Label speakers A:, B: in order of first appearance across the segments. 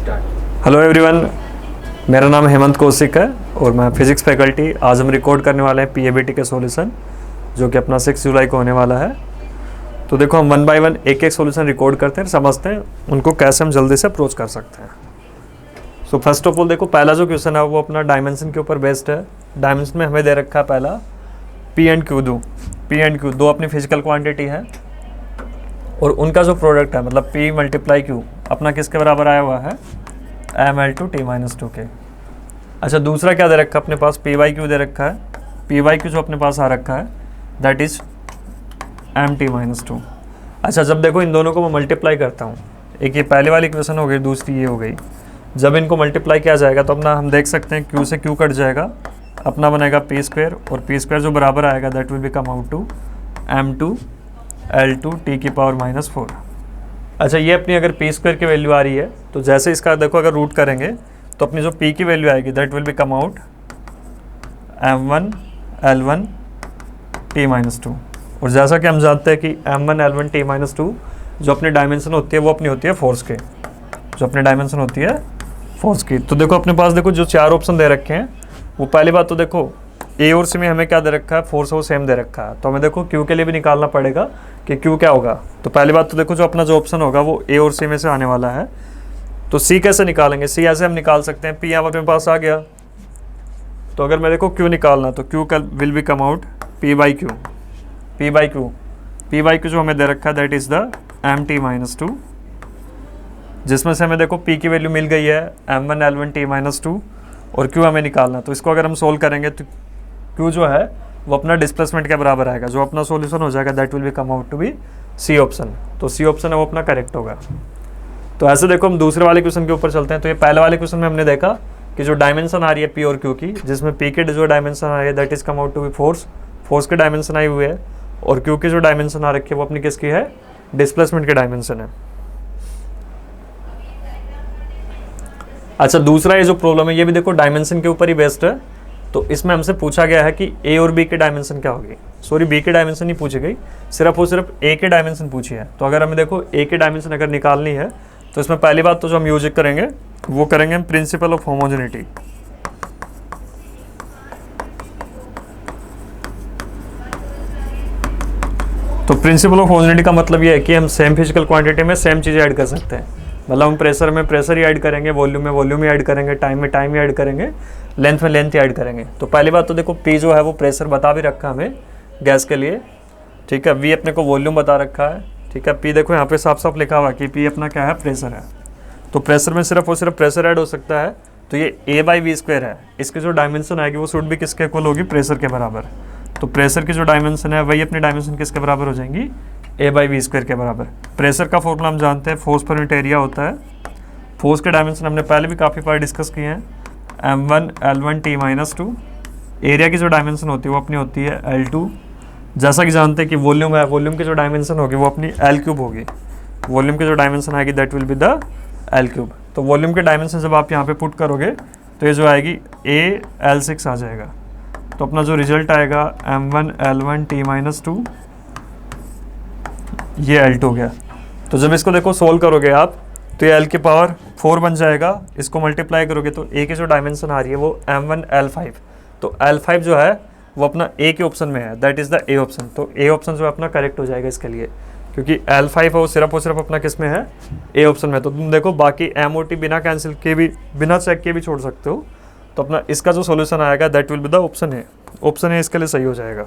A: Start.
B: Hello everyone, मेरा नाम हेमंत कौशिक है और मैं फिज़िक्स फैकल्टी। आज हम रिकॉर्ड करने वाले हैं पीएबीटी के सॉल्यूशन, जो कि अपना 6 जुलाई को होने वाला है। तो देखो, हम 1 बाय 1 एक एक सॉल्यूशन रिकॉर्ड करते हैं, समझते हैं उनको कैसे हम जल्दी से अप्रोच कर सकते हैं। सो फर्स्ट ऑफ ऑल देखो, पहला जो क्वेश्चन है वो अपना डायमेंशन के ऊपर बेस्ड है। डायमेंशन में हमें दे रखा है पहला पी एंड क्यू दो अपनी फिजिकल क्वान्टिटी है और उनका जो प्रोडक्ट है मतलब P × Q अपना किसके बराबर आया हुआ है, mL/T-2 के। अच्छा, दूसरा क्या दे रखा है अपने पास, P/Q दे रखा है। P/Q जो अपने पास आ रखा है दैट इज m/T-2। अच्छा, जब देखो इन दोनों को मैं मल्टीप्लाई करता हूँ, एक ये पहले वाली इक्वेशन हो गई, दूसरी ये हो गई। जब इनको मल्टीप्लाई किया जाएगा तो अपना हम देख सकते हैं Q से Q कट जाएगा, अपना बनेगा p² और p² जो बराबर आएगा that will be come out to m2L2T⁻⁴। अच्छा, ये अपनी अगर p² की वैल्यू आ रही है तो जैसे इसका देखो अगर रूट करेंगे तो अपनी जो p की वैल्यू आएगी that will be come out m1L1T-2। और जैसा कि हम जानते हैं कि m1L1T-2 जो अपनी डायमेंशन होती है वो अपनी होती है फोर्स के, जो अपनी डायमेंशन होती है फोर्स की। तो देखो अपने पास देखो जो 4 ऑप्शन दे रखे हैं, वो पहली बात तो देखो ए और सी में हमें क्या दे रखा है, फोर्स वो सेम दे रखा है। तो हमें देखो क्यू के लिए भी निकालना पड़ेगा कि क्यू क्या होगा। तो पहली बात तो देखो जो अपना जो ऑप्शन होगा वो ए और सी में से आने वाला है। तो सी कैसे निकालेंगे, सी ऐसे हम निकाल सकते हैं, पी यहाँ अपने पास आ गया। तो अगर मैं देखो क्यू निकालना तो क्यू का will be come out P/Q जो हमें दे रखा है दैट इज द m/T-2, जिसमें से हमें देखो p की वैल्यू मिल गई है m1L1T-2 और q हमें निकालना। तो इसको अगर हम सोल्व करेंगे तो q जो है वो अपना डिस्प्लेसमेंट के बराबर आएगा, जो अपना सॉल्यूशन हो जाएगा that will be come out to B C option. तो सी ऑप्शन है वो अपना करेक्ट होगा। तो ऐसे देखो हम दूसरे वाले क्वेश्चन के ऊपर चलते हैं। तो ये पहले वाले क्वेश्चन में हमने देखा कि जो डायमेंशन आ रही है p और q की, जिसमें p के जो डायमेंशन आ रही है that is come out to be force के डायमेंशन आई हुई है और q की जो डायमेंशन आ रखी है वो अपनी किसकी है, डिस्प्लेसमेंट के डायमेंशन है। अच्छा, दूसरा ये जो प्रॉब्लम है ये भी देखो डायमेंशन के ऊपर ही बेस्ड है। तो इसमें हमसे पूछा गया है कि ए और बी के डायमेंशन क्या होगी। सॉरी, बी के डायमेंशन नहीं पूछी गई, सिर्फ और सिर्फ ए के डायमेंशन पूछी है। तो अगर हमें देखो ए के डायमेंशन अगर निकालनी है तो इसमें पहली बात तो जो हम यूज करेंगे वो करेंगे हम प्रिंसिपल ऑफ होमोजेनिटी। तो प्रिंसिपल ऑफ होमोजेनिटी का मतलब ये है कि हम सेम फिजिकल क्वांटिटी में सेम चीज़ें ऐड कर सकते हैं। मतलब हम प्रेशर में प्रेशर ही ऐड करेंगे, वॉल्यूम में वॉल्यूम ही ऐड करेंगे, टाइम में टाइम ही ऐड करेंगे, लेंथ में लेंथ ही ऐड करेंगे। तो पहली बात तो देखो P जो है वो प्रेशर बता भी रखा हमें गैस के लिए, ठीक है। V अपने को वॉल्यूम बता रखा है, ठीक है। P देखो यहाँ पे साफ साफ लिखा हुआ कि P अपना क्या है, प्रेशर है। तो प्रेशर में सिर्फ और सिर्फ प्रेशर ऐड हो सकता है। तो ये A/V² है, इसकी जो डायमेंशन आएगी वो शुड भी किसके इक्वल होगी, प्रेशर के बराबर। तो प्रेशर की जो डायमेंशन है वही अपनी डायमेंशन किसके बराबर हो जाएंगी, A/V² के बराबर। प्रेशर का फॉर्मूला हम जानते हैं, फोर्स पर यूनिट एरिया होता है। फोर्स के डायमेंशन हमने पहले भी काफ़ी बार डिस्कस किए हैं, m1L1T-2। एरिया की जो डायमेंशन होती है वो अपनी होती है L2। जैसा कि जानते हैं कि वॉल्यूम है, वॉल्यूम की जो डायमेंशन होगी वो अपनी L³ होगी। वॉल्यूम की जो डायमेंशन आएगी that will be the L³। तो वॉल्यूम के डायमेंशन जब आप यहाँ पे पुट करोगे तो ये जो आएगी AL6 आ जाएगा। तो अपना जो रिजल्ट आएगा m1L1T-2 ये L2 हो गया। तो जब इसको देखो सोल्व करोगे आप तो ये L की पावर 4 बन जाएगा। इसको मल्टीप्लाई करोगे तो A की जो डायमेंशन आ रही है वो m1L5। तो L5 जो है वो अपना A के ऑप्शन में है, that is the A option. तो A ऑप्शन जो है अपना करेक्ट हो जाएगा इसके लिए, क्योंकि L5 है वो सिर्फ और सिर्फ अपना किस में है, A ऑप्शन में। तो तुम देखो बाकी M और T बिना कैंसिल के भी, बिना चेक के भी छोड़ सकते हो। तो अपना इसका जो सोल्यूशन आएगा that will be the option A। Option A इसके लिए सही हो जाएगा।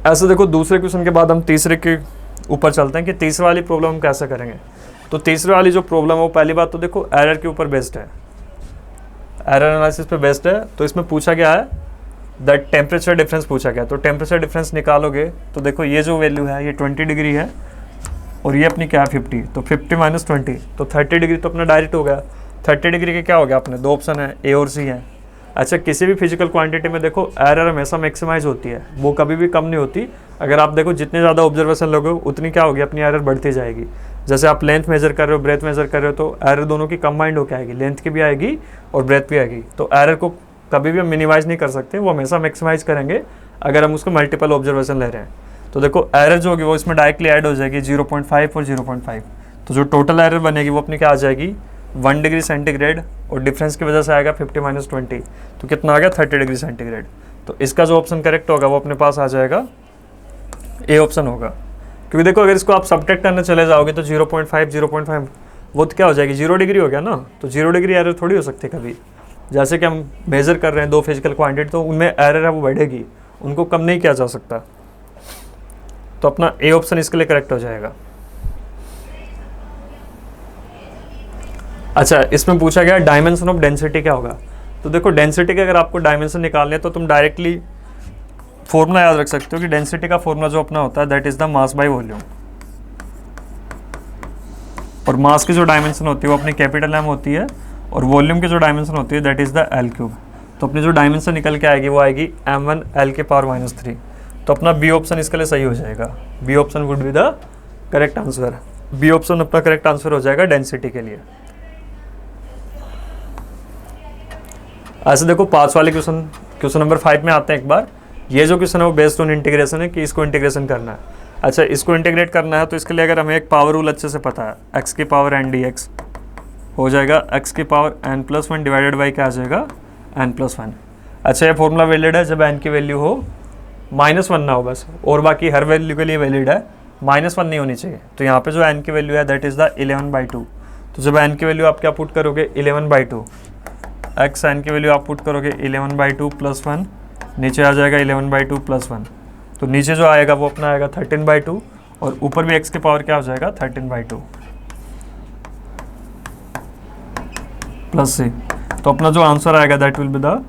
B: ऐसे देखो दूसरे क्वेश्चन के बाद हम तीसरे के ऊपर चलते हैं कि तीसरी वाली प्रॉब्लम हम कैसे करेंगे। तो तीसरी वाली जो प्रॉब्लम है वो पहली बात तो देखो एरर के ऊपर बेस्ड है, एरर एनालिसिस पे बेस्ड है। तो इसमें पूछा गया है दैट टेम्परेचर डिफरेंस पूछा गया। तो टेम्परेचर डिफरेंस निकालोगे तो देखो ये जो वैल्यू है ये 20 डिग्री है और ये अपनी क्या है 50। तो 50 - 20 तो 30 डिग्री तो अपना डायरेक्ट हो गया। 30 डिग्री के क्या हो गया, अपने दो ऑप्शन है A और C है। अच्छा, किसी भी फिजिकल क्वांटिटी में देखो एरर हमेशा मैक्सिमाइज होती है, वो कभी भी कम नहीं होती। अगर आप देखो जितने ज़्यादा ऑब्जर्वेशन लोगे उतनी क्या होगी, अपनी एरर बढ़ती जाएगी। जैसे आप लेंथ मेजर कर रहे हो, ब्रेथ मेजर कर रहे हो, तो एरर दोनों की कंबाइंड होकर आएगी, लेंथ की भी आएगी और ब्रेथ भी आएगी। तो एरर को कभी भी हम मिनिमाइज नहीं कर सकते, वो हमेशा मैक्सिमाइज करेंगे अगर हम उसको मल्टीपल ऑब्जर्वेशन ले रहे हैं। तो देखो एरर जो होगी वो इसमें डायरेक्टली ऐड हो जाएगी 0.5 और 0.5। तो जो टोटल एरर बनेगी वो अपनी क्या आ जाएगी 1 डिग्री सेंटीग्रेड, और डिफरेंस की वजह से आएगा 50 - 20, तो कितना आ गया 30 डिग्री सेंटीग्रेड। तो इसका जो ऑप्शन करेक्ट होगा वो अपने पास आ जाएगा ए ऑप्शन होगा। क्योंकि देखो अगर इसको आप सब्ट्रैक्ट करने चले जाओगे तो 0.5 वो तो क्या हो जाएगी 0 डिग्री हो गया ना, तो 0 डिग्री एरर थोड़ी हो सकती है कभी। जैसे कि हम मेजर कर रहे हैं 2 फिजिकल क्वांटिटी, तो उनमें एरर है वो बढ़ेगी, उनको कम नहीं किया जा सकता। तो अपना ए ऑप्शन इसके लिए करेक्ट हो जाएगा। अच्छा, इसमें पूछा गया डायमेंशन ऑफ डेंसिटी क्या होगा। तो देखो डेंसिटी के अगर आपको डायमेंशन निकालने हैं तो तुम डायरेक्टली फॉर्मूला याद रख सकते हो कि डेंसिटी का फॉर्मूला जो अपना होता है that is the mass by volume, और मास की जो डायमेंशन होती है वो अपनी कैपिटल एम होती है, और वॉल्यूम की जो डायमेंशन होती है that is the L cube. तो अपनी जो डायमेंशन निकल के आएगी वो आएगी m1 l के पावर -3। तो अपना बी ऑप्शन इसके लिए सही हो जाएगा। B option would be the correct answer. B option अपना करेक्ट आंसर हो जाएगा डेंसिटी के लिए। ऐसे देखो 5 वाले क्वेश्चन नंबर 5 में आते हैं एक बार। ये जो क्वेश्चन है वो बेस्ड ऑन इंटीग्रेशन है कि इसको इंटीग्रेशन करना है। अच्छा, इसको इंटीग्रेट करना है तो इसके लिए अगर हमें एक पावर रूल अच्छे से पता है, x की पावर n dx हो जाएगा x की पावर n+1 डिवाइडेड बाई क्या आ जाएगा n+1। अच्छा, ये फॉर्मूला वैलिड है जब n की वैल्यू हो -1 ना हो बस, और बाकी हर वैल्यू के लिए वैलिड है, -1 नहीं होनी चाहिए। तो यहाँ पे जो n की वैल्यू है दैट इज़ द 11/2। तो जब n की वैल्यू आप क्या पुट करोगे 11/2, x n की वैल्यू आप पुट करोगे 11/2 + 1, नीचे आ जाएगा 11/2 + 1, तो नीचे जो आएगा वो अपना आएगा 13/2, और ऊपर भी x की पावर क्या हो जाएगा 13/2 + c। तो अपना जो आंसर आएगा that will be the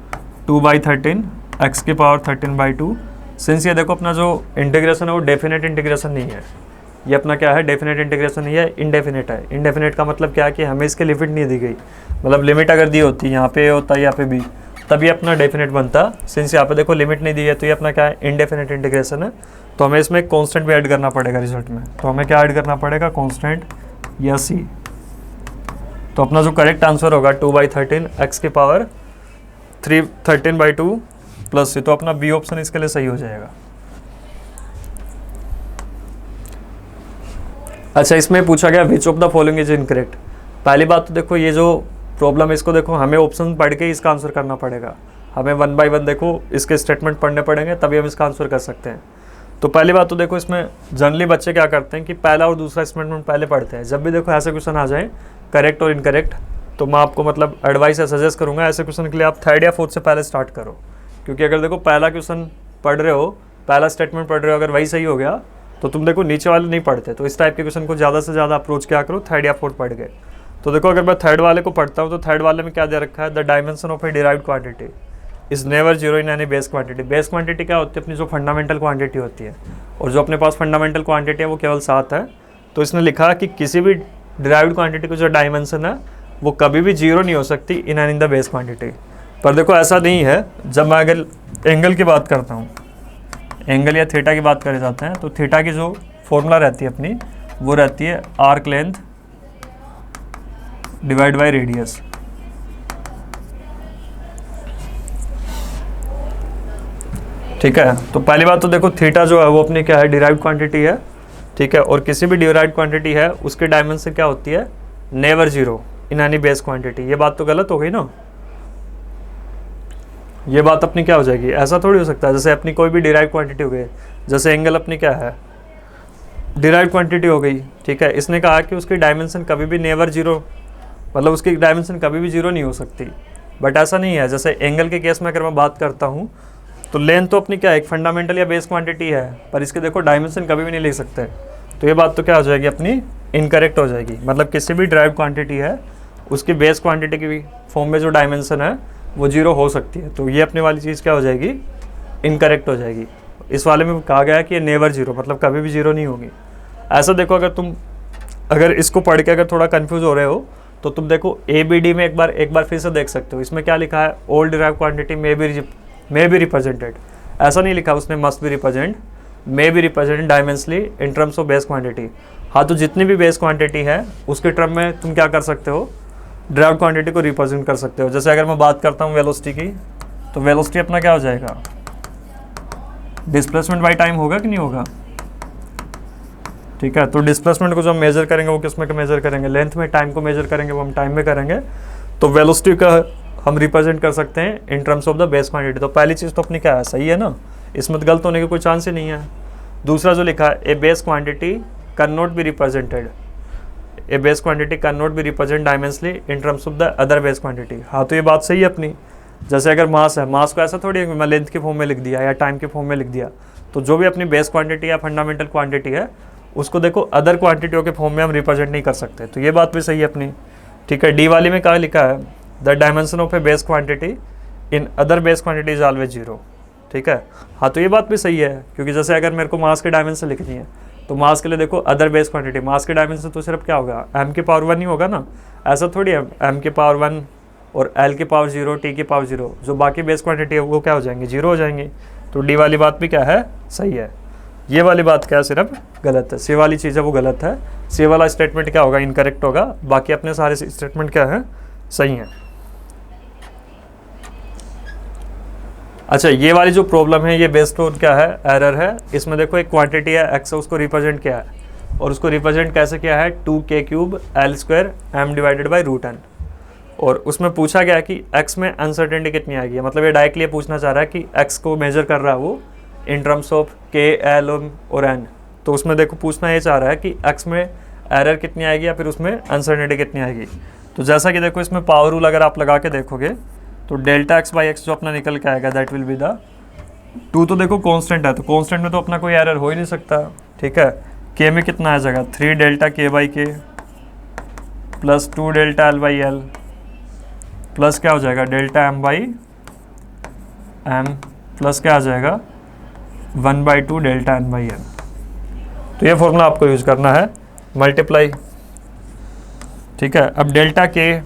B: 2/13 x की पावर 13/2। सिंस ये देखो अपना जो इंटीग्रेशन है वो डेफिनेट इंटीग्रेशन नहीं है, ये अपना क्या है डेफिनेट इंटीग्रेशन नहीं है, इंडेफिनेट है। इंडेफिनेट का मतलब क्या है कि हमें इसकी लिमिट नहीं दी गई, मतलब लिमिट अगर दी होती यहाँ पे होता है यहाँ पे भी तभी अपना डेफिनेट बनता। सिंस यहाँ पे देखो लिमिट नहीं दी है तो ये अपना क्या है इंडेफिनेट इंटीग्रेशन है। तो हमें इसमें कांस्टेंट भी ऐड करना पड़ेगा रिजल्ट में, तो हमें क्या ऐड करना पड़ेगा कांस्टेंट या सी। तो अपना जो करेक्ट आंसर होगा 2/13 x की पावर 13/2 + c। तो अपना बी ऑप्शन इसके लिए सही हो जाएगा। अच्छा, इसमें पूछा गया विच of the following is incorrect. पहली बात तो देखो ये जो प्रॉब्लम है इसको देखो हमें ऑप्शन पढ़ के इसका आंसर करना पड़ेगा, हमें 1 बाय 1 देखो इसके स्टेटमेंट पढ़ने पड़ेंगे तभी हम इसका आंसर कर सकते हैं। तो पहली बात तो देखो इसमें जनरली बच्चे क्या करते हैं कि पहला और दूसरा स्टेटमेंट पहले पढ़ते हैं। जब भी देखो ऐसे क्वेश्चन आ जाए करेक्ट और इनकरेक्ट, तो मैं आपको मतलब एडवाइस या सजेस्ट करूँगा ऐसे क्वेश्चन के लिए आप 3rd या 4th से पहले स्टार्ट करो। क्योंकि अगर देखो पहला क्वेश्चन पढ़ रहे हो, पहला स्टेटमेंट पढ़ रहे हो, अगर वही सही हो गया तो तुम देखो नीचे वाले नहीं पढ़ते। तो इस टाइप के क्वेश्चन को ज़्यादा से ज़्यादा अप्रोच क्या करो 3rd या 4th पढ़ गए। तो देखो अगर मैं 3rd वाले को पढ़ता हूँ तो 3rd वाले में क्या दे रखा है, the dimension of A derived quantity is never 0 in any base quantity. Base quantity क्या होती है, अपनी जो फंडामेंटल क्वांटिटी होती है, और जो अपने पास फंडामेंटल क्वांटिटी है वो केवल 7 है। तो इसने लिखा कि किसी भी डिराइव्ड क्वांटिटी की जो डायमेंशन है वो कभी भी 0 नहीं हो सकती in any the base quantity. पर देखो ऐसा नहीं है। जब मैं अगर एंगल की बात करता हूँ, एंगल या थीटा की बात करे जाते हैं, तो थीटा की जो फॉर्मूला रहती है अपनी वो रहती है arc length divide by radius. ठीक है, तो पहली बात तो देखो थीटा जो है वो अपनी क्या है डिराइव्ड क्वांटिटी है। ठीक है, और किसी भी डिराइव्ड क्वांटिटी है उसकी डायमेंशन क्या होती है never 0 in any base quantity. ये बात तो गलत हो गई ना, ये बात अपनी क्या हो जाएगी, ऐसा थोड़ी हो सकता है। जैसे अपनी कोई भी डिराइव्ड क्वांटिटी हो गई, जैसे एंगल अपनी क्या है डिराइव्ड क्वांटिटी हो गई। ठीक है, इसने कहा कि उसकी डायमेंशन कभी भी नेवर 0, मतलब उसकी डायमेंशन कभी भी 0 नहीं हो सकती। बट ऐसा नहीं है। जैसे एंगल के केस में अगर मैं बात करता हूँ तो लेंथ तो अपनी क्या है एक फंडामेंटल या बेस क्वांटिटी है, पर इसके देखो डायमेंशन कभी भी नहीं ले सकते। तो ये बात तो क्या हो जाएगी अपनी इनकरेक्ट हो जाएगी। मतलब किसी भी ड्राइव क्वांटिटी है उसकी बेस क्वांटिटी की फॉर्म में जो डायमेंशन है वो 0 हो सकती है। तो ये अपने वाली चीज़ क्या हो जाएगी इनकरेक्ट हो जाएगी। इस वाले में कहा गया है कि ये नेवर 0, मतलब कभी भी 0 नहीं होगी। ऐसा देखो अगर इसको पढ़ के अगर थोड़ा कंफ्यूज हो रहे हो तो तुम देखो ABD में एक बार फिर से देख सकते हो। इसमें क्या लिखा है all derive quantity may be represented, ऐसा नहीं लिखा उसने must be represent, may be represented dimensionally in terms of base quantity. हाँ, तो जितनी भी बेस क्वांटिटी है उसके टर्म में तुम क्या कर सकते हो डिराइव क्वांटिटी को रिप्रेजेंट कर सकते हो। जैसे अगर मैं बात करता हूँ वेलोसिटी की, तो वेलोसिटी अपना क्या हो जाएगा डिस्प्लेसमेंट बाई टाइम होगा कि नहीं होगा। ठीक है। तो डिस्प्लेसमेंट को जो हम मेजर करेंगे वो किस में मेजर करेंगे, लेंथ में। टाइम को मेजर करेंगे वो हम टाइम में करेंगे। तो वेलोसिटी का हम रिप्रेजेंट कर सकते हैं इन terms of the base quantity. तो पहली चीज़ तो अपनी क्या है, सही है ना, इसमें गलत होने का कोई चांस ही नहीं है। दूसरा जो लिखा है, a base quantity cannot be represented, a base quantity cannot be represent dimensionally in terms of the other base quantity. हाँ, तो ये बात सही है अपनी। जैसे अगर मास है, मास को ऐसा थोड़ी है कि मैं लेंथ के फॉर्म में लिख दिया या टाइम के फॉर्म में लिख दिया। तो जो भी अपनी बेस क्वांटिटी या फंडामेंटल क्वांटिटी है उसको देखो अदर क्वांटिटियों के फॉर्म में हम रिप्रेजेंट नहीं कर सकते। तो ये बात भी सही है अपनी, ठीक है। डी वाली में क्या लिखा है, the dimension of A base quantity in other base quantity is always 0, ठीक है। हाँ, तो ये बात भी सही है, क्योंकि जैसे अगर मेरे को मास के डायमेंशन लिखनी है तो मास के लिए देखो अदर बेस क्वांटिटी, मास के डायमेंशन तो सिर्फ क्या होगा, m की पावर 1 ही होगा ना। ऐसा थोड़ी है m की पावर 1 और l की पावर 0, t की पावर 0, जो बाकी बेस क्वांटिटी है वो क्या हो जाएंगे, 0 हो जाएंगे। तो डी वाली बात भी क्या है, सही है। ये वाली बात क्या है, सिर्फ गलत है। सी वाली चीज़ है वो गलत है। सी वाला स्टेटमेंट क्या होगा, इनकरेक्ट होगा। बाकी अपने सारे स्टेटमेंट क्या है, सही है। अच्छा, ये वाली जो प्रॉब्लम है ये बेस्ड ऑन क्या है, एरर है। इसमें देखो एक क्वांटिटी है x, उसको रिप्रेजेंट किया है और उसको रिप्रेजेंट कैसे किया है, 2k³ L² m divided by √n। और उसमें पूछा गया कि x में अनसर्टेनिटी कितनी आएगी। मतलब ये डायरेक्टली पूछना चाह रहा है कि x को मेजर कर रहा है वो इन टर्म्स ऑफ k, l और n। तो उसमें देखो पूछना ये चाह रहा है कि x में एरर कितनी आएगी या फिर उसमें अनसर्टेनिटी कितनी आएगी। तो जैसा कि देखो इसमें पावर रूल अगर आप लगा के देखोगे तो डेल्टा x/x जो अपना निकल के आएगा दैट विल बी द 2। तो देखो कांस्टेंट है, तो कांस्टेंट में तो अपना कोई एरर हो ही नहीं सकता, ठीक है। k में कितना आ जाएगा, 3 delta k/k plus 2 delta l/l plus क्या हो जाएगा, डेल्टा m/m प्लस क्या आ जाएगा, 1/2 डेल्टा n/n। तो ये फॉर्मूला आपको यूज करना है, मल्टीप्लाई, ठीक है। अब डेल्टा k/k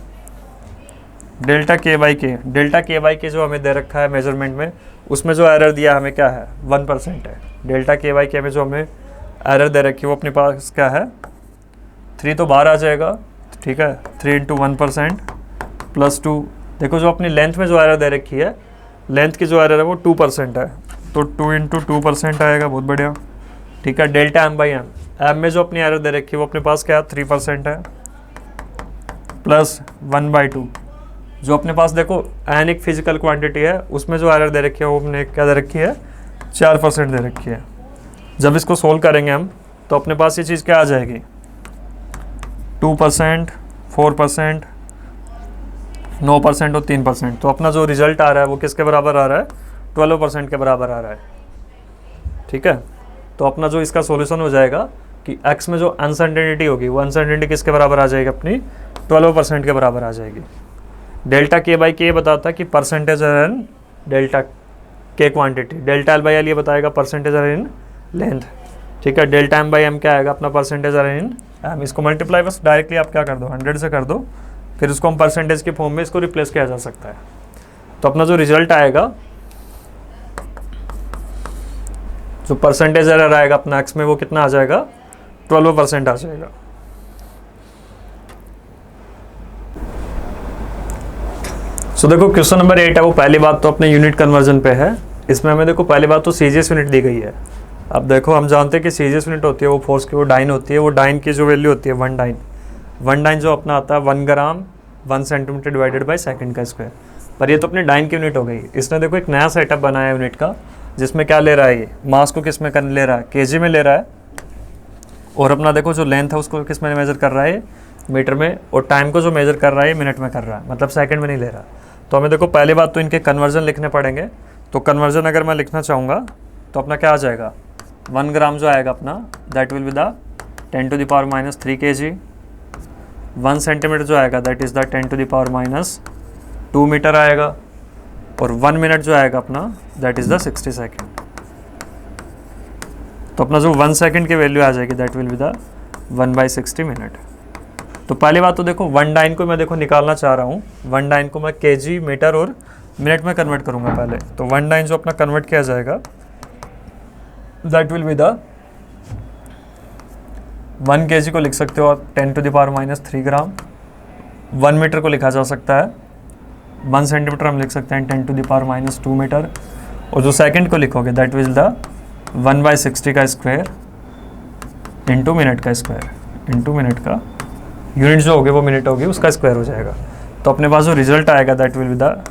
B: जो हमें दे रखा है मेजरमेंट में, उसमें जो एरर दिया हमें क्या है, 1% है। डेल्टा k/k में जो हमें एरर दे रखी है वो अपने पास क्या है, 3 तो बाहर आ जाएगा, ठीक है। 3 × 1% प्लस 2। देखो जो अपनी लेंथ में जो एरर दे रखी है, लेंथ की जो एरर है वो 2% है, तो 2 × 2% आएगा, बहुत बढ़िया, ठीक है। डेल्टा m/m, m में जो अपनी एरर दे रखी है वो अपने पास क्या है, 3% है, प्लस 1/2। जो अपने पास देखो n एक फिजिकल क्वांटिटी है, उसमें जो एरर दे रखी है वो अपने क्या दे रखी है, 4% दे रखी है। जब इसको सोल्व करेंगे हम तो अपने पास ये चीज़ क्या आ जाएगी, 2%, 4%, 9% और 3%। तो अपना जो रिजल्ट आ रहा है वो किसके बराबर आ रहा है, 12% के बराबर आ रहा है, ठीक है। तो अपना जो इसका सॉल्यूशन हो जाएगा कि x में जो अनसर्टेनिटी होगी वो अनसर्टेनिटी किसके बराबर आ जाएगी, अपनी 12% के बराबर आ जाएगी। डेल्टा k/k बताता है कि परसेंटेज एरर इन delta k quantity, delta l/l ये बताएगा परसेंटेज एरर इन लेंथ, ठीक है। डेल्टा m/m क्या आएगा, अपना परसेंटेज एरर इन m। इसको मल्टीप्लाई बस डायरेक्टली आप क्या कर दो, 100 से कर दो, फिर उसको हम परसेंटेज के फॉर्म में इसको रिप्लेस किया जा सकता है। तो अपना जो रिजल्ट आएगा, जो परसेंटेज एरर आएगा अपना x में वो कितना आ जाएगा, 12% आ जाएगा। सो देखो क्वेश्चन नंबर 8 है वो पहली बात तो अपने यूनिट कन्वर्जन पे है। इसमें हमें देखो पहली बात तो सीजीएस यूनिट दी गई है। अब देखो हम जानते हैं कि सीजीएस यूनिट होती है वो फोर्स की, वो डाइन होती है। वो डाइन की जो वैल्यू होती है 1 डाइन, 1 डाइन जो अपना आता है 1 ग्राम 1 सेंटीमीटर डिवाइडेड बाई सेकंड का स्क्वायर। पर ये तो अपनी डाइन की यूनिट हो गई। इसने देखो एक नया सेटअप बनाया यूनिट का, जिसमें क्या ले रहा है, ये मास को किस में ले रहा है, केजी में ले रहा है। और अपना देखो जो लेंथ है उसको किस में मेजर कर रहा है, मीटर में। और टाइम को जो मेजर कर रहा है मिनट में कर रहा है, मतलब सेकंड में नहीं ले रहा। तो हमें देखो पहली बात तो इनके कन्वर्जन लिखने पड़ेंगे। तो कन्वर्जन अगर मैं लिखना चाहूँगा तो अपना क्या आ जाएगा, 1 ग्राम जो आएगा अपना that will be the 10⁻³ kg। 1 centimetre जो आएगा दैट इज़ द 10⁻² मीटर आएगा। और 1 मिनट जो आएगा अपना दैट इज़ द 60 सेकेंड। तो अपना जो 1 सेकेंड की वैल्यू आ जाएगी that will be the 1/60 minute. तो पहली बात तो देखो 1 डाइन को मैं देखो निकालना चाह रहा हूँ। 1 डाइन को मैं केजी, मीटर और मिनट में कन्वर्ट करूँगा पहले। तो 1 डाइन जो अपना कन्वर्ट किया जाएगा that will be the 1 kg को लिख सकते हो आप 10⁻³ ग्राम। 1 मीटर को लिखा जा सकता है, 1 सेंटीमीटर हम लिख सकते हैं 10⁻² मीटर। और जो सेकंड को लिखोगे दैट विल द 1/60 का स्क्वायर इंटू मिनट का स्क्वायर इंटू मिनट का, यूनिट जो होगी वो मिनट होगी, उसका स्क्वायर हो जाएगा। तो अपने पास जो रिजल्ट आएगा that will be the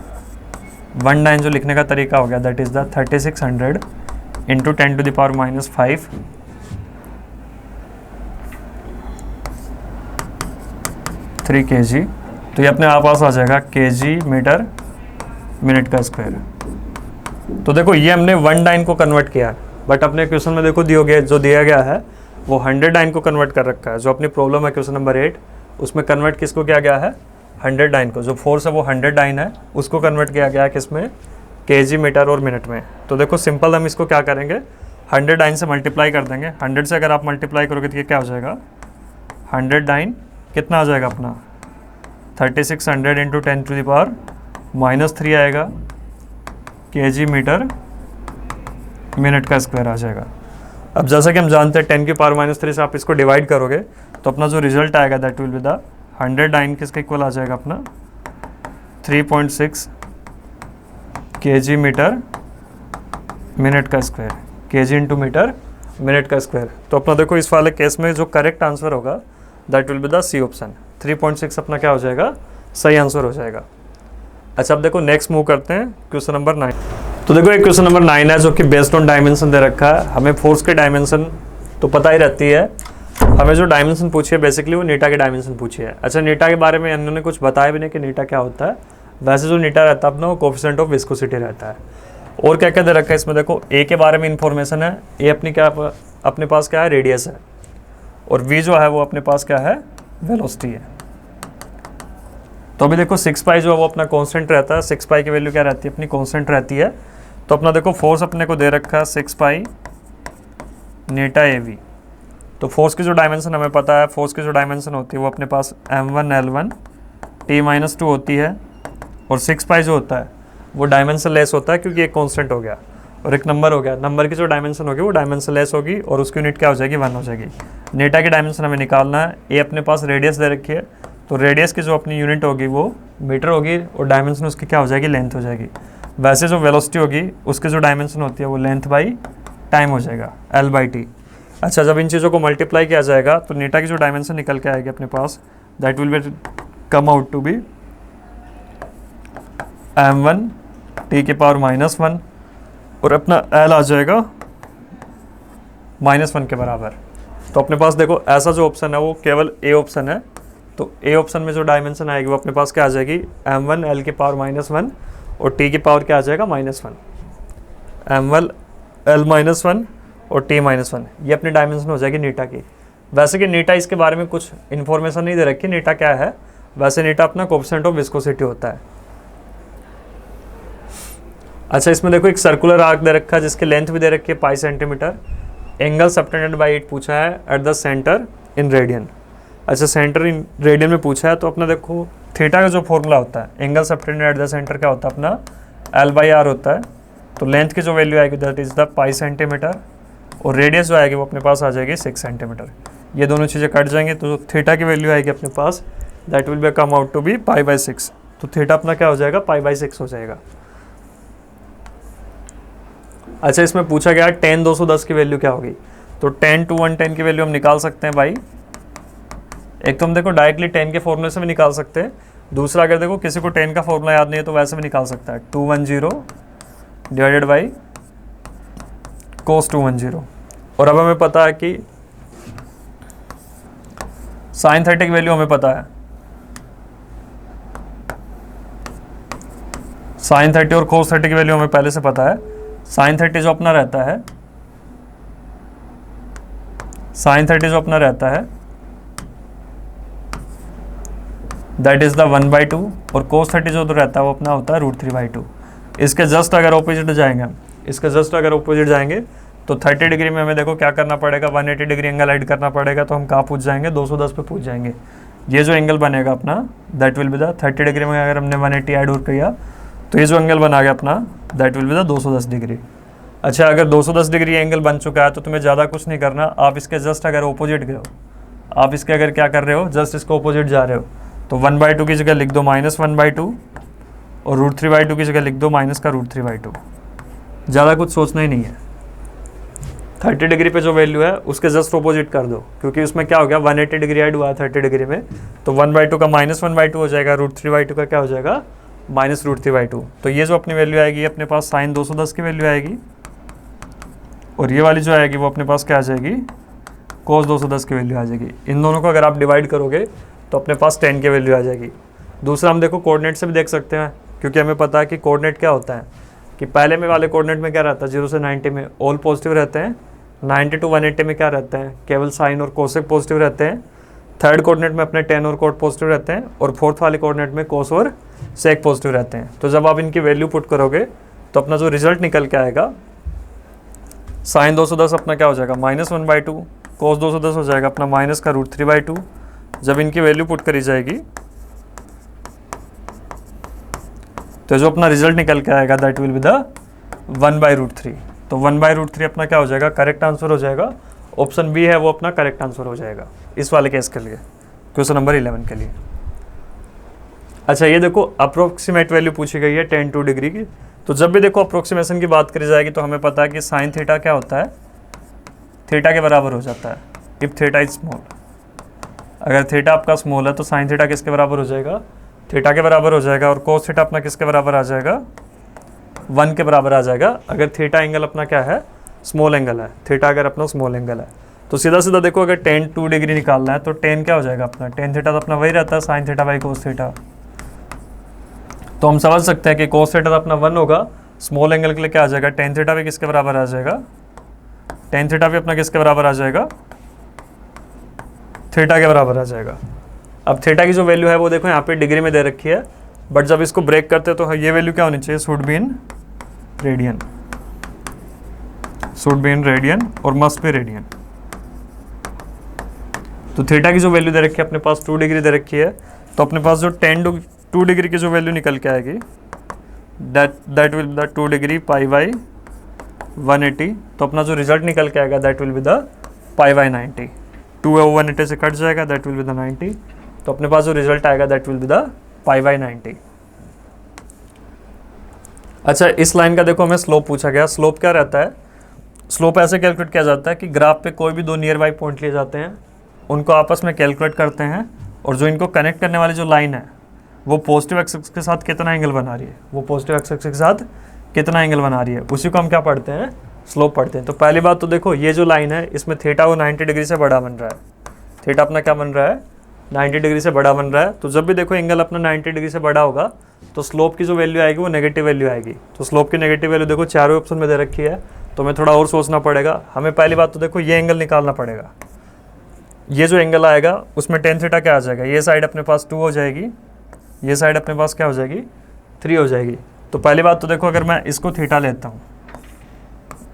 B: 1 dyne जो लिखने का तरीका हो गया that is the 3600 into 10⁻⁻5 3 kg। तो ये अपने आप पास आ जाएगा kg मीटर मिनट का स्क्वायर। तो देखो ये हमने 1 डाइन को कन्वर्ट किया है, बट अपने क्वेश्चन में देखो जो दिया गया है वो 100 डाइन को कन्वर्ट कर रखा है। जो अपनी प्रॉब्लम है क्वेश्चन नंबर 8, उसमें कन्वर्ट किसको किया गया है, 100 डाइन को। जो फोर्स है वो 100 डाइन है, उसको कन्वर्ट किया गया है किसमें, kg मीटर और मिनट में। तो देखो सिंपल हम इसको क्या करेंगे, 100 डाइन से मल्टीप्लाई कर देंगे। 100 से अगर आप मल्टीप्लाई करोगे तो ये क्या हो जाएगा, 100 डाइन कितना आ जाएगा अपना 3600 इंटू 10⁻³ आएगा, kg मीटर मिनट का स्क्वायर आ जाएगा। अब जैसा कि हम जानते हैं 10⁻³ से आप इसको डिवाइड करोगे तो अपना जो रिजल्ट आएगा that will be the 100 dyne किसका इक्वल आ जाएगा अपना 3.6 kg मीटर मिनट का square, kg into metre minute का स्क्वायर। तो अपना देखो इस वाले केस में जो करेक्ट आंसर होगा that will be the C option, 3.6 अपना क्या हो जाएगा, सही आंसर हो जाएगा। अच्छा अब देखो नेक्स्ट मूव करते हैं क्वेश्चन नंबर 9। तो देखो एक क्वेश्चन नंबर 9 है जो कि बेस्ड ऑन डायमेंशन दे रखा है। हमें फोर्स के डायमेंशन तो पता ही रहती है, हमें जो डायमेंशन पूछी है बेसिकली वो नीटा के डायमेंशन पूछी है। अच्छा नीटा के बारे में इन्होंने कुछ बताया भी नहीं कि नीटा क्या होता है। वैसे जो नीटा रहता है अपना वो कोफिशिएंट ऑफ विस्कोसिटी रहता है। और क्या क्या दे रखा है इसमें, देखो ए के बारे में इंफॉर्मेशन है, ए अपनी क्या अपने पास क्या है, रेडियस है, और वी जो है वो अपने पास क्या है, वेलोसिटी है। तो अभी देखो 6 पाई जो है वो अपना कांस्टेंट रहता है, 6 पाई की वैल्यू क्या रहती है अपनी, कांस्टेंट रहती है। तो अपना देखो फोर्स अपने को दे रखा है 6 पाई नीटा ए वी। तो फोर्स की जो डायमेंशन हमें पता है, फोर्स की जो डायमेंशन होती है वो अपने पास m1 L1 T-2 होती है, और 6 पाई जो होता है वो डायमेंशन लेस होता है क्योंकि एक कांस्टेंट हो गया और एक नंबर हो गया। नंबर की जो डायमेंशन होगी वो डायमेंशन लेस होगी और उसकी यूनिट क्या हो जाएगी, 1 हो जाएगी। नीटा की डायमेंशन हमें निकालना है, ए अपने पास रेडियस दे रखी है, तो रेडियस की जो अपनी यूनिट होगी वो मीटर होगी और डायमेंशन उसकी क्या हो जाएगी, लेंथ हो जाएगी। वैसे जो वेलोसिटी होगी उसकी जो डायमेंशन होती है वो लेंथ बाई टाइम हो जाएगा, L/T। अच्छा जब इन चीज़ों को मल्टीप्लाई किया जाएगा तो नीटा की जो डायमेंशन निकल के आएगी अपने पास that will be come out to be m1 T⁻⁻1 और अपना L आ जाएगा -1 के बराबर। तो अपने पास देखो ऐसा जो ऑप्शन है वो केवल ए ऑप्शन है। तो ए ऑप्शन में जो डायमेंशन आएगी वो अपने पास क्या आ जाएगी, m1 L⁻⁻1 और t की पावर क्या आ जाएगा, -1, m1 L-1 और t-1। ये अपनी डायमेंशन हो जाएगी नीटा की। वैसे कि नीटा इसके बारे में कुछ इन्फॉर्मेशन नहीं दे रखी नीटा क्या है। वैसे नीटा अपना कोफिशिएंट ऑफ विस्कोसिटी होता है। अच्छा इसमें देखो एक सर्कुलर आर्क दे रखा है जिसकी लेंथ भी दे रखी है पाई सेंटीमीटर। एंगल सबटेंडेड बाई 8 पूछा है at the centre in radian. अच्छा सेंटर इन रेडियन में पूछा है, तो अपना देखो थीटा का जो फॉर्मूला होता है angle subtended at the centre क्या होता है अपना, L/R होता है। तो लेंथ की जो वैल्यू आएगी that is the pi centimetre और रेडियस जो आएगी वो अपने पास आ जाएगी 6 सेंटीमीटर। ये दोनों चीज़ें कट जाएंगी तो थीटा की वैल्यू आएगी अपने पास that will be come out to be π/6। तो थीटा अपना क्या हो जाएगा, π/6 हो जाएगा। अच्छा इसमें पूछा गया tan 210 की वैल्यू क्या होगी, तो tan 2 की वैल्यू हम निकाल सकते हैं भाई। एक तो हम देखो डायरेक्टली tan के फॉर्मूले से भी निकाल सकते हैं, दूसरा अगर देखो किसी को tan का फॉर्मूला याद नहीं है तो वैसे भी निकाल सकता है, 210 डिवाइडेड बाई cos 210। और अब हमें पता है कि sin 30 की वैल्यू हमें पता है, sin 30 और cos 30 की वैल्यू हमें पहले से पता है। sin 30 जो अपना रहता है, sin 30 जो अपना रहता है दैट इज द 1/2 और cos 30 जो तो रहता है वो अपना होता है √3/2। इसके जस्ट अगर ऑपोजिट जाएंगे हम, इसके जस्ट अगर ऑपोजिट जाएंगे तो 30 डिग्री में हमें देखो क्या करना पड़ेगा, 180 डिग्री एंगल ऐड करना पड़ेगा। तो हम कहाँ पूछ जाएंगे, 210 पे पूछ जाएंगे। ये जो एंगल बनेगा अपना that will be the 30 degree में अगर हमने 180 ऐड और किया तो ये जो एंगल बना गया अपना that will be the 210 degree. अच्छा अगर 210 डिग्री एंगल बन चुका है तो तुम्हें ज़्यादा कुछ नहीं करना, आप इसके जस्ट अगर ऑपोजिट गए हो, आप इसके अगर क्या कर रहे हो, जस्ट इसको ऑपोजिट जा रहे हो, तो 1/2 की जगह लिख दो -1/2 और √3/2 की जगह लिख दो -√3/2। ज़्यादा कुछ सोचना ही नहीं है। 30 डिग्री पे जो वैल्यू है उसके जस्ट अपोजिट कर दो, क्योंकि उसमें क्या हो गया 180 डिग्री ऐड हुआ है 30 डिग्री में, तो 1/2 का -1/2 हो जाएगा, √3/2 का क्या हो जाएगा -√3/2। तो ये जो अपनी वैल्यू आएगी अपने पास साइन 210 की वैल्यू आएगी, और ये वाली जो आएगी वो अपने पास क्या आ जाएगी cos 210 की वैल्यू आ जाएगी। इन दोनों को अगर आप डिवाइड करोगे तो अपने पास 10 की वैल्यू आ जाएगी। दूसरा हम देखो कोऑर्डिनेट से भी देख सकते हैं, क्योंकि हमें पता है कि कोऑर्डिनेट क्या होता है कि पहले में वाले कोऑर्डिनेट में क्या रहता है 0 से 90 में ऑल पॉजिटिव रहते हैं, 90 to 180 में क्या रहते हैं केवल साइन और कोसेक पॉजिटिव रहते हैं, थर्ड कोऑर्डिनेट में अपने टेन और कोट पॉजिटिव रहते हैं, और फोर्थ वाले कोऑर्डिनेट में कोस और सेक पॉजिटिव रहते हैं। तो जब आप इनकी वैल्यू पुट करोगे तो अपना जो रिजल्ट निकल के आएगा साइन 210 अपना क्या हो जाएगा -1/2, कोस 210 हो जाएगा अपना माइनस का √3/2। जब इनकी वैल्यू पुट करी जाएगी तो जो अपना रिजल्ट निकल के आएगा दैट विल बी द 1/√3। तो 1/√3 अपना क्या हो जाएगा करेक्ट आंसर हो जाएगा। ऑप्शन बी है वो अपना करेक्ट आंसर हो जाएगा इस वाले केस के लिए, क्वेश्चन नंबर 11 के लिए। अच्छा ये देखो अप्रोक्सीमेट वैल्यू पूछी गई है tan 2 डिग्री की। तो जब भी देखो अप्रोक्सीमेशन की बात करी जाएगी तो हमें पता है कि साइन थीटा क्या होता है थीटा के बराबर हो जाता है इफ थीटा इज स्मॉल। अगर थीटा आपका स्मॉल है तो साइन थीटा किसके बराबर हो जाएगा थीटा के बराबर हो जाएगा, और कोस थीटा अपना किसके बराबर आ जाएगा 1 के बराबर आ जाएगा। अगर थीटा एंगल अपना क्या है स्मॉल एंगल है, थीटा अगर अपना स्मॉल एंगल है तो सीधा सीधा देखो अगर tan 2 डिग्री निकालना है तो tan क्या हो जाएगा अपना tan थीटा तो अपना वही रहता है sine theta by cos theta. तो हम समझ सकते हैं कि कोस थीटा तो अपना 1 होगा, स्मॉल एंगल के लिए क्या आ जाएगा tan थीटा भी किसके बराबर आ जाएगा tan थीटा भी अपना किसके बराबर आ जाएगा थीटा के बराबर आ जाएगा। अब थीटा की जो वैल्यू है वो देखो यहाँ पे डिग्री में दे रखी है, बट जब इसको ब्रेक करते हैं तो ये वैल्यू क्या होनी चाहिए should be in radian, should be in radian और मस्ट बी रेडियन। तो थीटा की जो वैल्यू दे रखी है अपने पास 2 डिग्री दे रखी है, तो अपने पास जो tan 2 डिग्री की जो वैल्यू निकल के आएगी that will be the 2 degree pi by 180। तो अपना जो रिजल्ट निकल के आएगा that will be the pi by 90। 2 180 से कट जाएगा दैट विल बी द 90। तो अपने पास जो रिजल्ट आएगा that will be the pi by 90। अच्छा इस लाइन का देखो हमें स्लोप पूछा गया। स्लोप क्या रहता है, स्लोप ऐसे कैलकुलेट किया जाता है कि ग्राफ पे कोई भी दो नियर बाई पॉइंट लिए जाते हैं, उनको आपस में कैलकुलेट करते हैं, और जो इनको कनेक्ट करने वाली जो लाइन है वो पॉजिटिव एक्सिस के साथ कितना एंगल बना रही है, वो पॉजिटिव एक्सिस के साथ कितना एंगल बना रही है, उसी को हम क्या पढ़ते हैं स्लोप पढ़ते हैं। तो पहली बात तो देखो ये जो लाइन है इसमें थीटा वो 90 डिग्री से बड़ा बन रहा है, थीटा अपना क्या बन रहा है 90 डिग्री से बड़ा बन रहा है। तो जब भी देखो एंगल अपना 90 डिग्री से बड़ा होगा तो स्लोप की जो वैल्यू आएगी वो नेगेटिव वैल्यू आएगी। तो स्लोप की नेगेटिव वैल्यू देखो चारों ऑप्शन में दे रखी है, तो हमें थोड़ा और सोचना पड़ेगा। हमें पहली बात तो देखो ये एंगल निकालना पड़ेगा, ये जो एंगल आएगा उसमें tan थीटा क्या आ जाएगा, ये साइड अपने पास 2 हो जाएगी, ये साइड अपने पास क्या हो जाएगी 3 हो जाएगी। तो पहली बात तो देखो अगर मैं इसको थीटा लेता हूँ,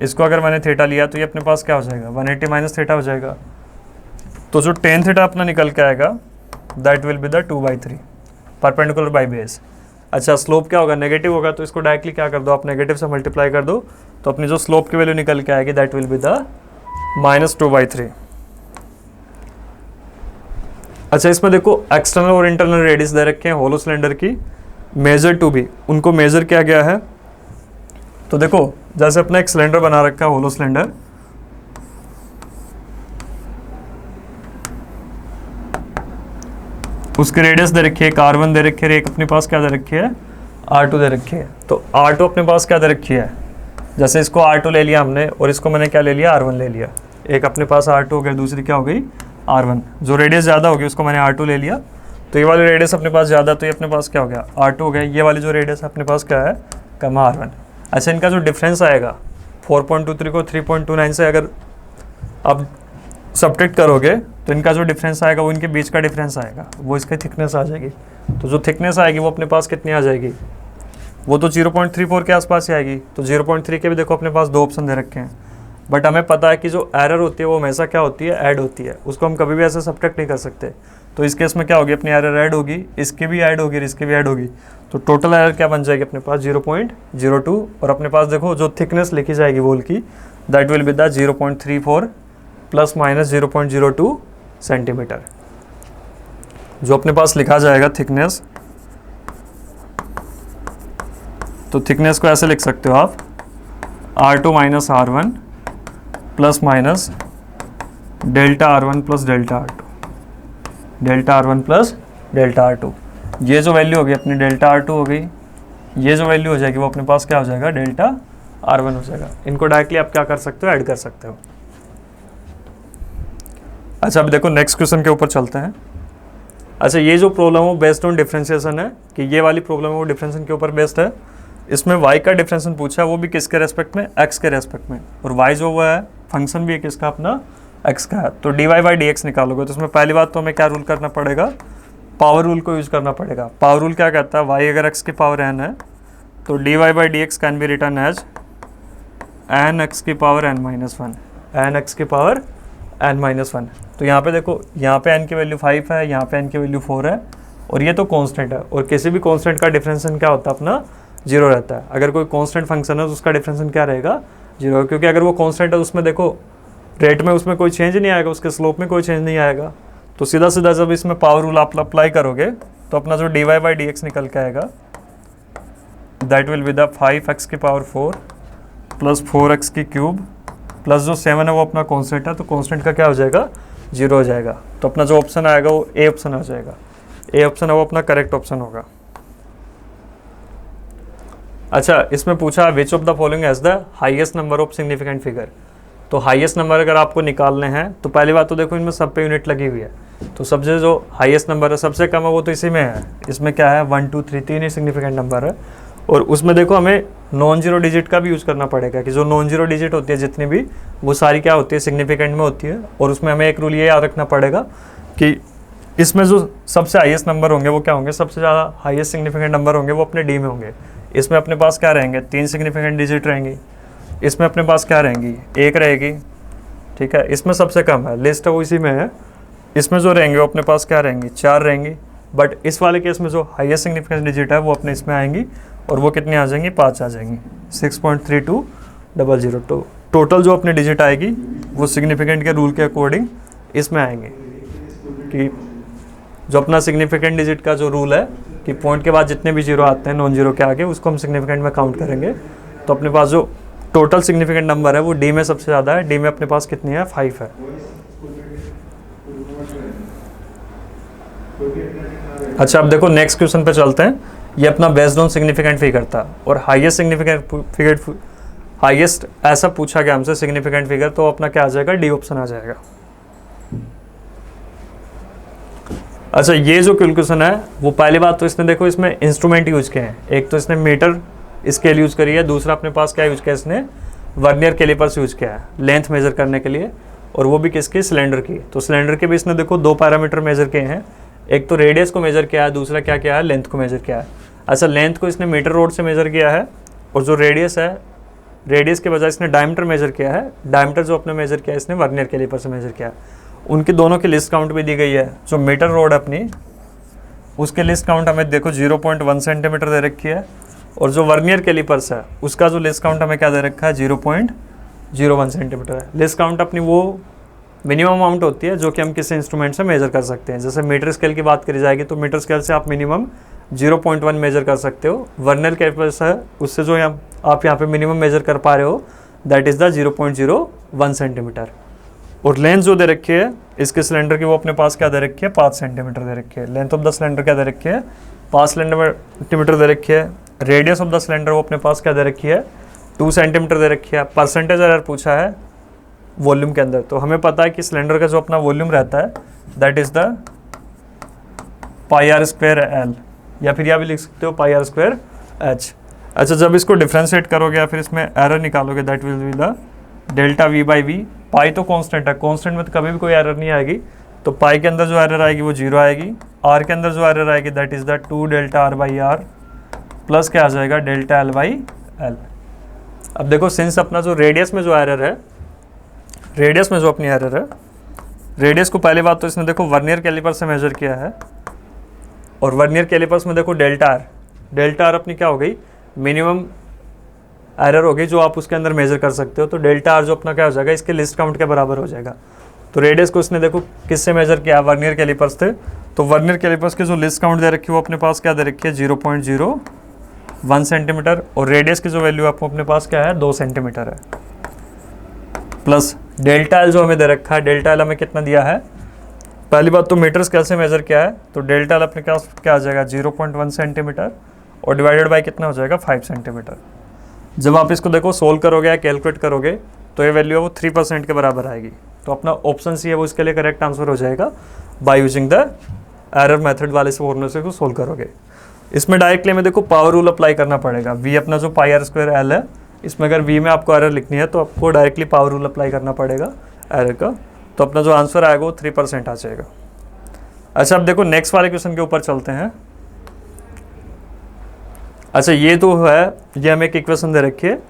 B: इसको अगर मैंने थीटा लिया तो ये अपने पास क्या हो जाएगा 180 माइनस थीटा हो जाएगा। तो जो tan थीटा अपना निकल के आएगा that will be the 2/3 perpendicular by base. अच्छा स्लोप क्या होगा नेगेटिव होगा, तो इसको डायरेक्टली क्या कर दो आप नेगेटिव से मल्टीप्लाई कर दो, तो अपनी जो स्लोप की वैल्यू निकल के आएगी दैट विल बी द -2/3। अच्छा इसमें देखो एक्सटर्नल और इंटरनल रेडियस दे रखे हैं होलो सिलेंडर की, मेजर टू बी उनको मेजर किया गया है। तो देखो जैसे अपना एक सिलेंडर बना रखा है होलो सिलेंडर, उसके रेडियस दे रखी है एक R1 दे रखी है, एक अपने पास क्या दे रखी है R2 दे रखी है। तो R2 अपने पास क्या दे रखी है, जैसे इसको R2 ले लिया हमने और इसको मैंने क्या ले लिया R1 ले लिया, एक अपने पास R2 हो गया दूसरी क्या हो गई R1। जो रेडियस ज़्यादा होगी उसको मैंने R2 ले लिया, तो ये वाली रेडियस अपने पास ज़्यादा, तो ये अपने पास क्या हो गया R2 हो गया। ये वाली जो रेडियस अपने पास क्या है कम R1। अच्छा इनका जो डिफरेंस आएगा 4.23 को 3.29 से अगर आप सब्ट्रैक्ट करोगे तो इनका जो डिफरेंस आएगा वो इनके बीच का डिफरेंस आएगा, वो इसकी थिकनेस आ जाएगी। तो जो थिकनेस आएगी वो अपने पास कितनी आ जाएगी, वो तो 0.34 के आसपास ही आएगी। तो 0.3 के भी देखो अपने पास 2 ऑप्शन दे रखे हैं, बट हमें पता है कि जो एरर होती है वो हमेशा क्या होती है ऐड होती है, उसको हम कभी भी ऐसे सब्ट्रैक्ट नहीं कर सकते। तो इस केस में क्या होगी अपनी एरर ऐड होगी, इसकी भी ऐड होगी, इसकी भी ऐड होगी, तो टोटल एरर क्या बन जाएगी अपने पास 0.02। और अपने पास देखो जो थिकनेस लिखी जाएगी वॉल की that will be the 0.34 plus minus 0.02 centimetre. जो अपने पास लिखा जाएगा थिकनेस, तो थिकनेस को ऐसे लिख सकते हो आप R2 minus R1 plus minus delta R1 plus delta R2, delta R1 plus delta R2। ये जो वैल्यू होगी अपनी डेल्टा R2 हो गई, ये जो वैल्यू हो जाएगी वो अपने पास क्या हो जाएगा, डेल्टा R1 हो जाएगा। इनको डायरेक्टली आप क्या कर सकते हो, ऐड कर सकते हो। अच्छा अब देखो नेक्स्ट क्वेश्चन के ऊपर चलते हैं। अच्छा ये जो प्रॉब्लम है वो बेस्ड ऑन डिफरेंशिएशन है, कि ये वाली प्रॉब्लम है वो डिफरेंशिएशन के ऊपर बेस्ड है। इसमें y का डिफरेंशिएशन पूछा है, वो भी किसके रेस्पेक्ट में, x के रेस्पेक्ट में, और y जो हुआ है फंक्शन भी है किसका, अपना x का है। तो dy बाई dx निकालोगे तो इसमें पहली बात तो हमें क्या रूल करना पड़ेगा, पावर रूल को यूज़ करना पड़ेगा। पावर रूल क्या कहता है, y अगर x की पावर n है तो dy by dx can be written as n x की power n minus one, n x की पावर n माइनस वन। तो यहाँ पे देखो, यहाँ पे n की वैल्यू 5 है, यहाँ पे n की वैल्यू 4 है, और ये तो कांस्टेंट है, और किसी भी कांस्टेंट का डिफरेंशिएशन क्या होता है, अपना 0 रहता है। अगर कोई कांस्टेंट फंक्शन है तो उसका डिफरेंशिएशन क्या रहेगा, 0, क्योंकि अगर वो कांस्टेंट है उसमें देखो रेट में उसमें कोई चेंज नहीं आएगा, उसके स्लोप में कोई चेंज नहीं आएगा। तो सीधा सीधा जब इसमें पावर रूल आप अप्लाई करोगे तो अपना जो dy बाई dx निकल के आएगा, that will be the 5x की पावर 4 प्लस 4x की क्यूब प्लस जो 7 है वो अपना कांस्टेंट है, तो कांस्टेंट का क्या हो जाएगा, 0 हो जाएगा। तो अपना जो ऑप्शन आएगा वो ए ऑप्शन आ जाएगा, ए ऑप्शन है वो अपना करेक्ट ऑप्शन होगा। अच्छा इसमें पूछा which of the following as the highest number of significant figure. तो हाईएस्ट नंबर अगर आपको निकालने हैं तो पहली बात तो देखो इनमें सब पे यूनिट लगी हुई है, तो सबसे जो हाईएस्ट नंबर है सबसे कम है वो तो इसी में है। इसमें क्या है, 1 2 3 तीन ही सिग्निफिकेंट नंबर है, और उसमें देखो हमें नॉन जीरो डिजिट का भी यूज़ करना पड़ेगा, कि जो नॉन जीरो डिजिट होती है जितनी भी, वो सारी क्या होती है, सिग्निफिकेंट में होती है। और उसमें हमें एक रूल ये याद रखना पड़ेगा कि इसमें जो सबसे हाईएस्ट नंबर होंगे वो क्या होंगे, सबसे ज़्यादा हाईएस्ट सिग्निफिकेंट नंबर होंगे वो अपने डी में होंगे। इसमें अपने पास क्या रहेंगे, 3 सिग्निफिकेंट डिजिट रहेंगी, इसमें अपने पास क्या रहेंगी, 1 रहेगी, ठीक है। इसमें सबसे कम है, लिस्ट है वो इसी में है, इसमें जो रहेंगे वो अपने पास क्या रहेंगी, 4 रहेंगी। बट इस वाले केस में जो हाईएस्ट सिग्निफिकेंट डिजिट है वो अपने इसमें आएंगी, और वो कितनी आ जाएंगी, 5 आ जाएंगी, 6.3200। तो टोटल जो अपने डिजिट आएगी वो सिग्निफिकेंट के रूल के अकॉर्डिंग इसमें आएंगे, कि जो अपना सिग्निफिकेंट डिजिट का जो रूल है कि पॉइंट के बाद जितने भी जीरो आते हैं नॉन जीरो के आगे उसको हम सिग्निफिकेंट में काउंट करेंगे। तो अपने पास जो टोटल सिग्निफिकेंट नंबर है वो डी में सबसे ज़्यादा है, डी में अपने पास कितनी है, 5 है। अच्छा अब देखो नेक्स्ट क्वेश्चन पे चलते हैं। ये अपना बेस्ड ऑन सिग्निफिकेंट फिगर था, और हाईएस्ट सिग्निफिकेंट फिगर, हाईएस्ट ऐसा पूछा गया हमसे सिग्निफिकेंट फिगर, तो अपना क्या आ जाएगा, डी ऑप्शन आ जाएगा। अच्छा ये जो कैलकुलेशन है वो पहली बात तो इसने देखो इसमें इंस्ट्रूमेंट यूज किए हैं, एक तो इसने मीटर स्केल यूज करी है, दूसरा अपने पास क्या यूज किया इसने, वर्नियर कैलिपर्स यूज किया है लेंथ मेजर करने के लिए, और वो भी किसकी, सिलेंडर की। तो सिलेंडर के भी इसने देखो 2 पैरामीटर मेजर किए हैं, एक तो रेडियस को मेजर किया है, दूसरा क्या किया है, लेंथ को मेजर किया है। अच्छा लेंथ को इसने मीटर रोड से मेजर किया है, और जो रेडियस है, रेडियस के बजाय इसने डायमीटर मेजर किया है, डायमीटर जो अपने मेजर किया है इसने वर्नियर कैलिपर से मेजर किया है। उनकी दोनों की लिस्ट काउंट भी दी गई है। जो मीटर रोड अपनी उसके लिस्ट काउंट हमें देखो 0.1 सेंटीमीटर दे रखी है, और जो वर्नियर कैलिपर्स है उसका जो लिस्ट काउंट हमें क्या दे रखा है, 0.01 सेंटीमीटर है। लिस्ट काउंट अपनी वो मिनिमम अमाउंट होती है जो कि हम किसी इंस्ट्रूमेंट से मेजर कर सकते हैं। जैसे मीटर स्केल की बात करी जाएगी तो मीटर स्केल से आप मिनिमम 0.1 मेजर कर सकते हो। वर्नियर कैलिपर्स है उससे जो आप यहाँ पे मिनिमम मेजर कर पा रहे हो दैट इज़ द 0.01 सेंटीमीटर। और लेंथ जो दे रखी है इसके सिलेंडर की वो अपने पास क्या दे रखी है, 5 सेंटीमीटर दे रखी है। लेंथ ऑफ द सिलेंडर क्या दे रखी है, 5 सेंटीमीटर दे रखी है। रेडियस ऑफ द सिलेंडर वो अपने पास क्या दे रखी है, 2 सेंटीमीटर दे रखी है। परसेंटेज एरर पूछा है वॉल्यूम के अंदर, तो हमें पता है कि सिलेंडर का जो अपना वॉल्यूम रहता है दैट इज़ द πr²L, या फिर यह भी लिख सकते हो πr²H। अच्छा जब इसको डिफ्रेंशिएट करोगे या फिर इसमें एरर निकालोगे that will be the delta V by V. Pi तो कांस्टेंट है, कांस्टेंट में तो कभी भी कोई एरर नहीं आएगी, तो पाई के अंदर जो एरर आएगी वो 0 आएगी। आर के अंदर जो एरर आएगी that is the 2 delta R by R plus क्या आ जाएगा, डेल्टा L बाई L। अब देखो सिंस अपना जो रेडियस में जो एरर है, रेडियस में जो अपनी एरर है, रेडियस को पहली बात तो इसने देखो वर्नियर कैलिपर से मेजर किया है, और वर्नियर कैलिपर्स में देखो डेल्टा R अपनी क्या हो गई, मिनिमम एरर होगी जो आप उसके अंदर मेजर कर सकते हो। तो डेल्टा R जो अपना क्या हो जाएगा, इसके लिस्ट काउंट के बराबर हो जाएगा। तो रेडियस को इसने देखो किससे मेजर किया, वर्नियर कैलिपर्स थे, तो वर्नियर कैलिपर्स के जो लिस्ट काउंट दे रखी है वो अपने पास क्या दे रखी है, 0.01 सेंटीमीटर, और रेडियस की जो वैल्यू आपको अपने पास क्या है, 2 सेंटीमीटर है। प्लस डेल्टा एल जो हमें दे रखा है, डेल्टा एल हमें कितना दिया है, पहली बात तो मीटर स्केल से मेजर किया है, तो डेल्टा एल अपने पास क्या आ जाएगा 0.1 सेंटीमीटर और डिवाइडेड बाय कितना हो जाएगा 5 सेंटीमीटर। जब आप इसको देखो सोल्व करोगे या कैलकुलेट करोगे तो ये वैल्यू है वो 3% के बराबर आएगी। तो अपना ऑप्शन सी है वो इसके लिए करेक्ट आंसर हो जाएगा by using the error method वाले से फॉर्मूले से सोल्व करोगे। इसमें डायरेक्टली हमें देखो पावर रूल अप्लाई करना पड़ेगा। वी अपना जो पाई आर स्क्वायर एल है, इसमें अगर वी में आपको एरर लिखनी है तो आपको डायरेक्टली पावर रूल अप्लाई करना पड़ेगा एरर का। तो अपना जो आंसर आएगा वो 3% आ जाएगा। अच्छा अब देखो नेक्स्ट वाले क्वेश्चन के ऊपर चलते हैं। अच्छा ये तो है, ये हमें एक इक्वेशन दे रखी है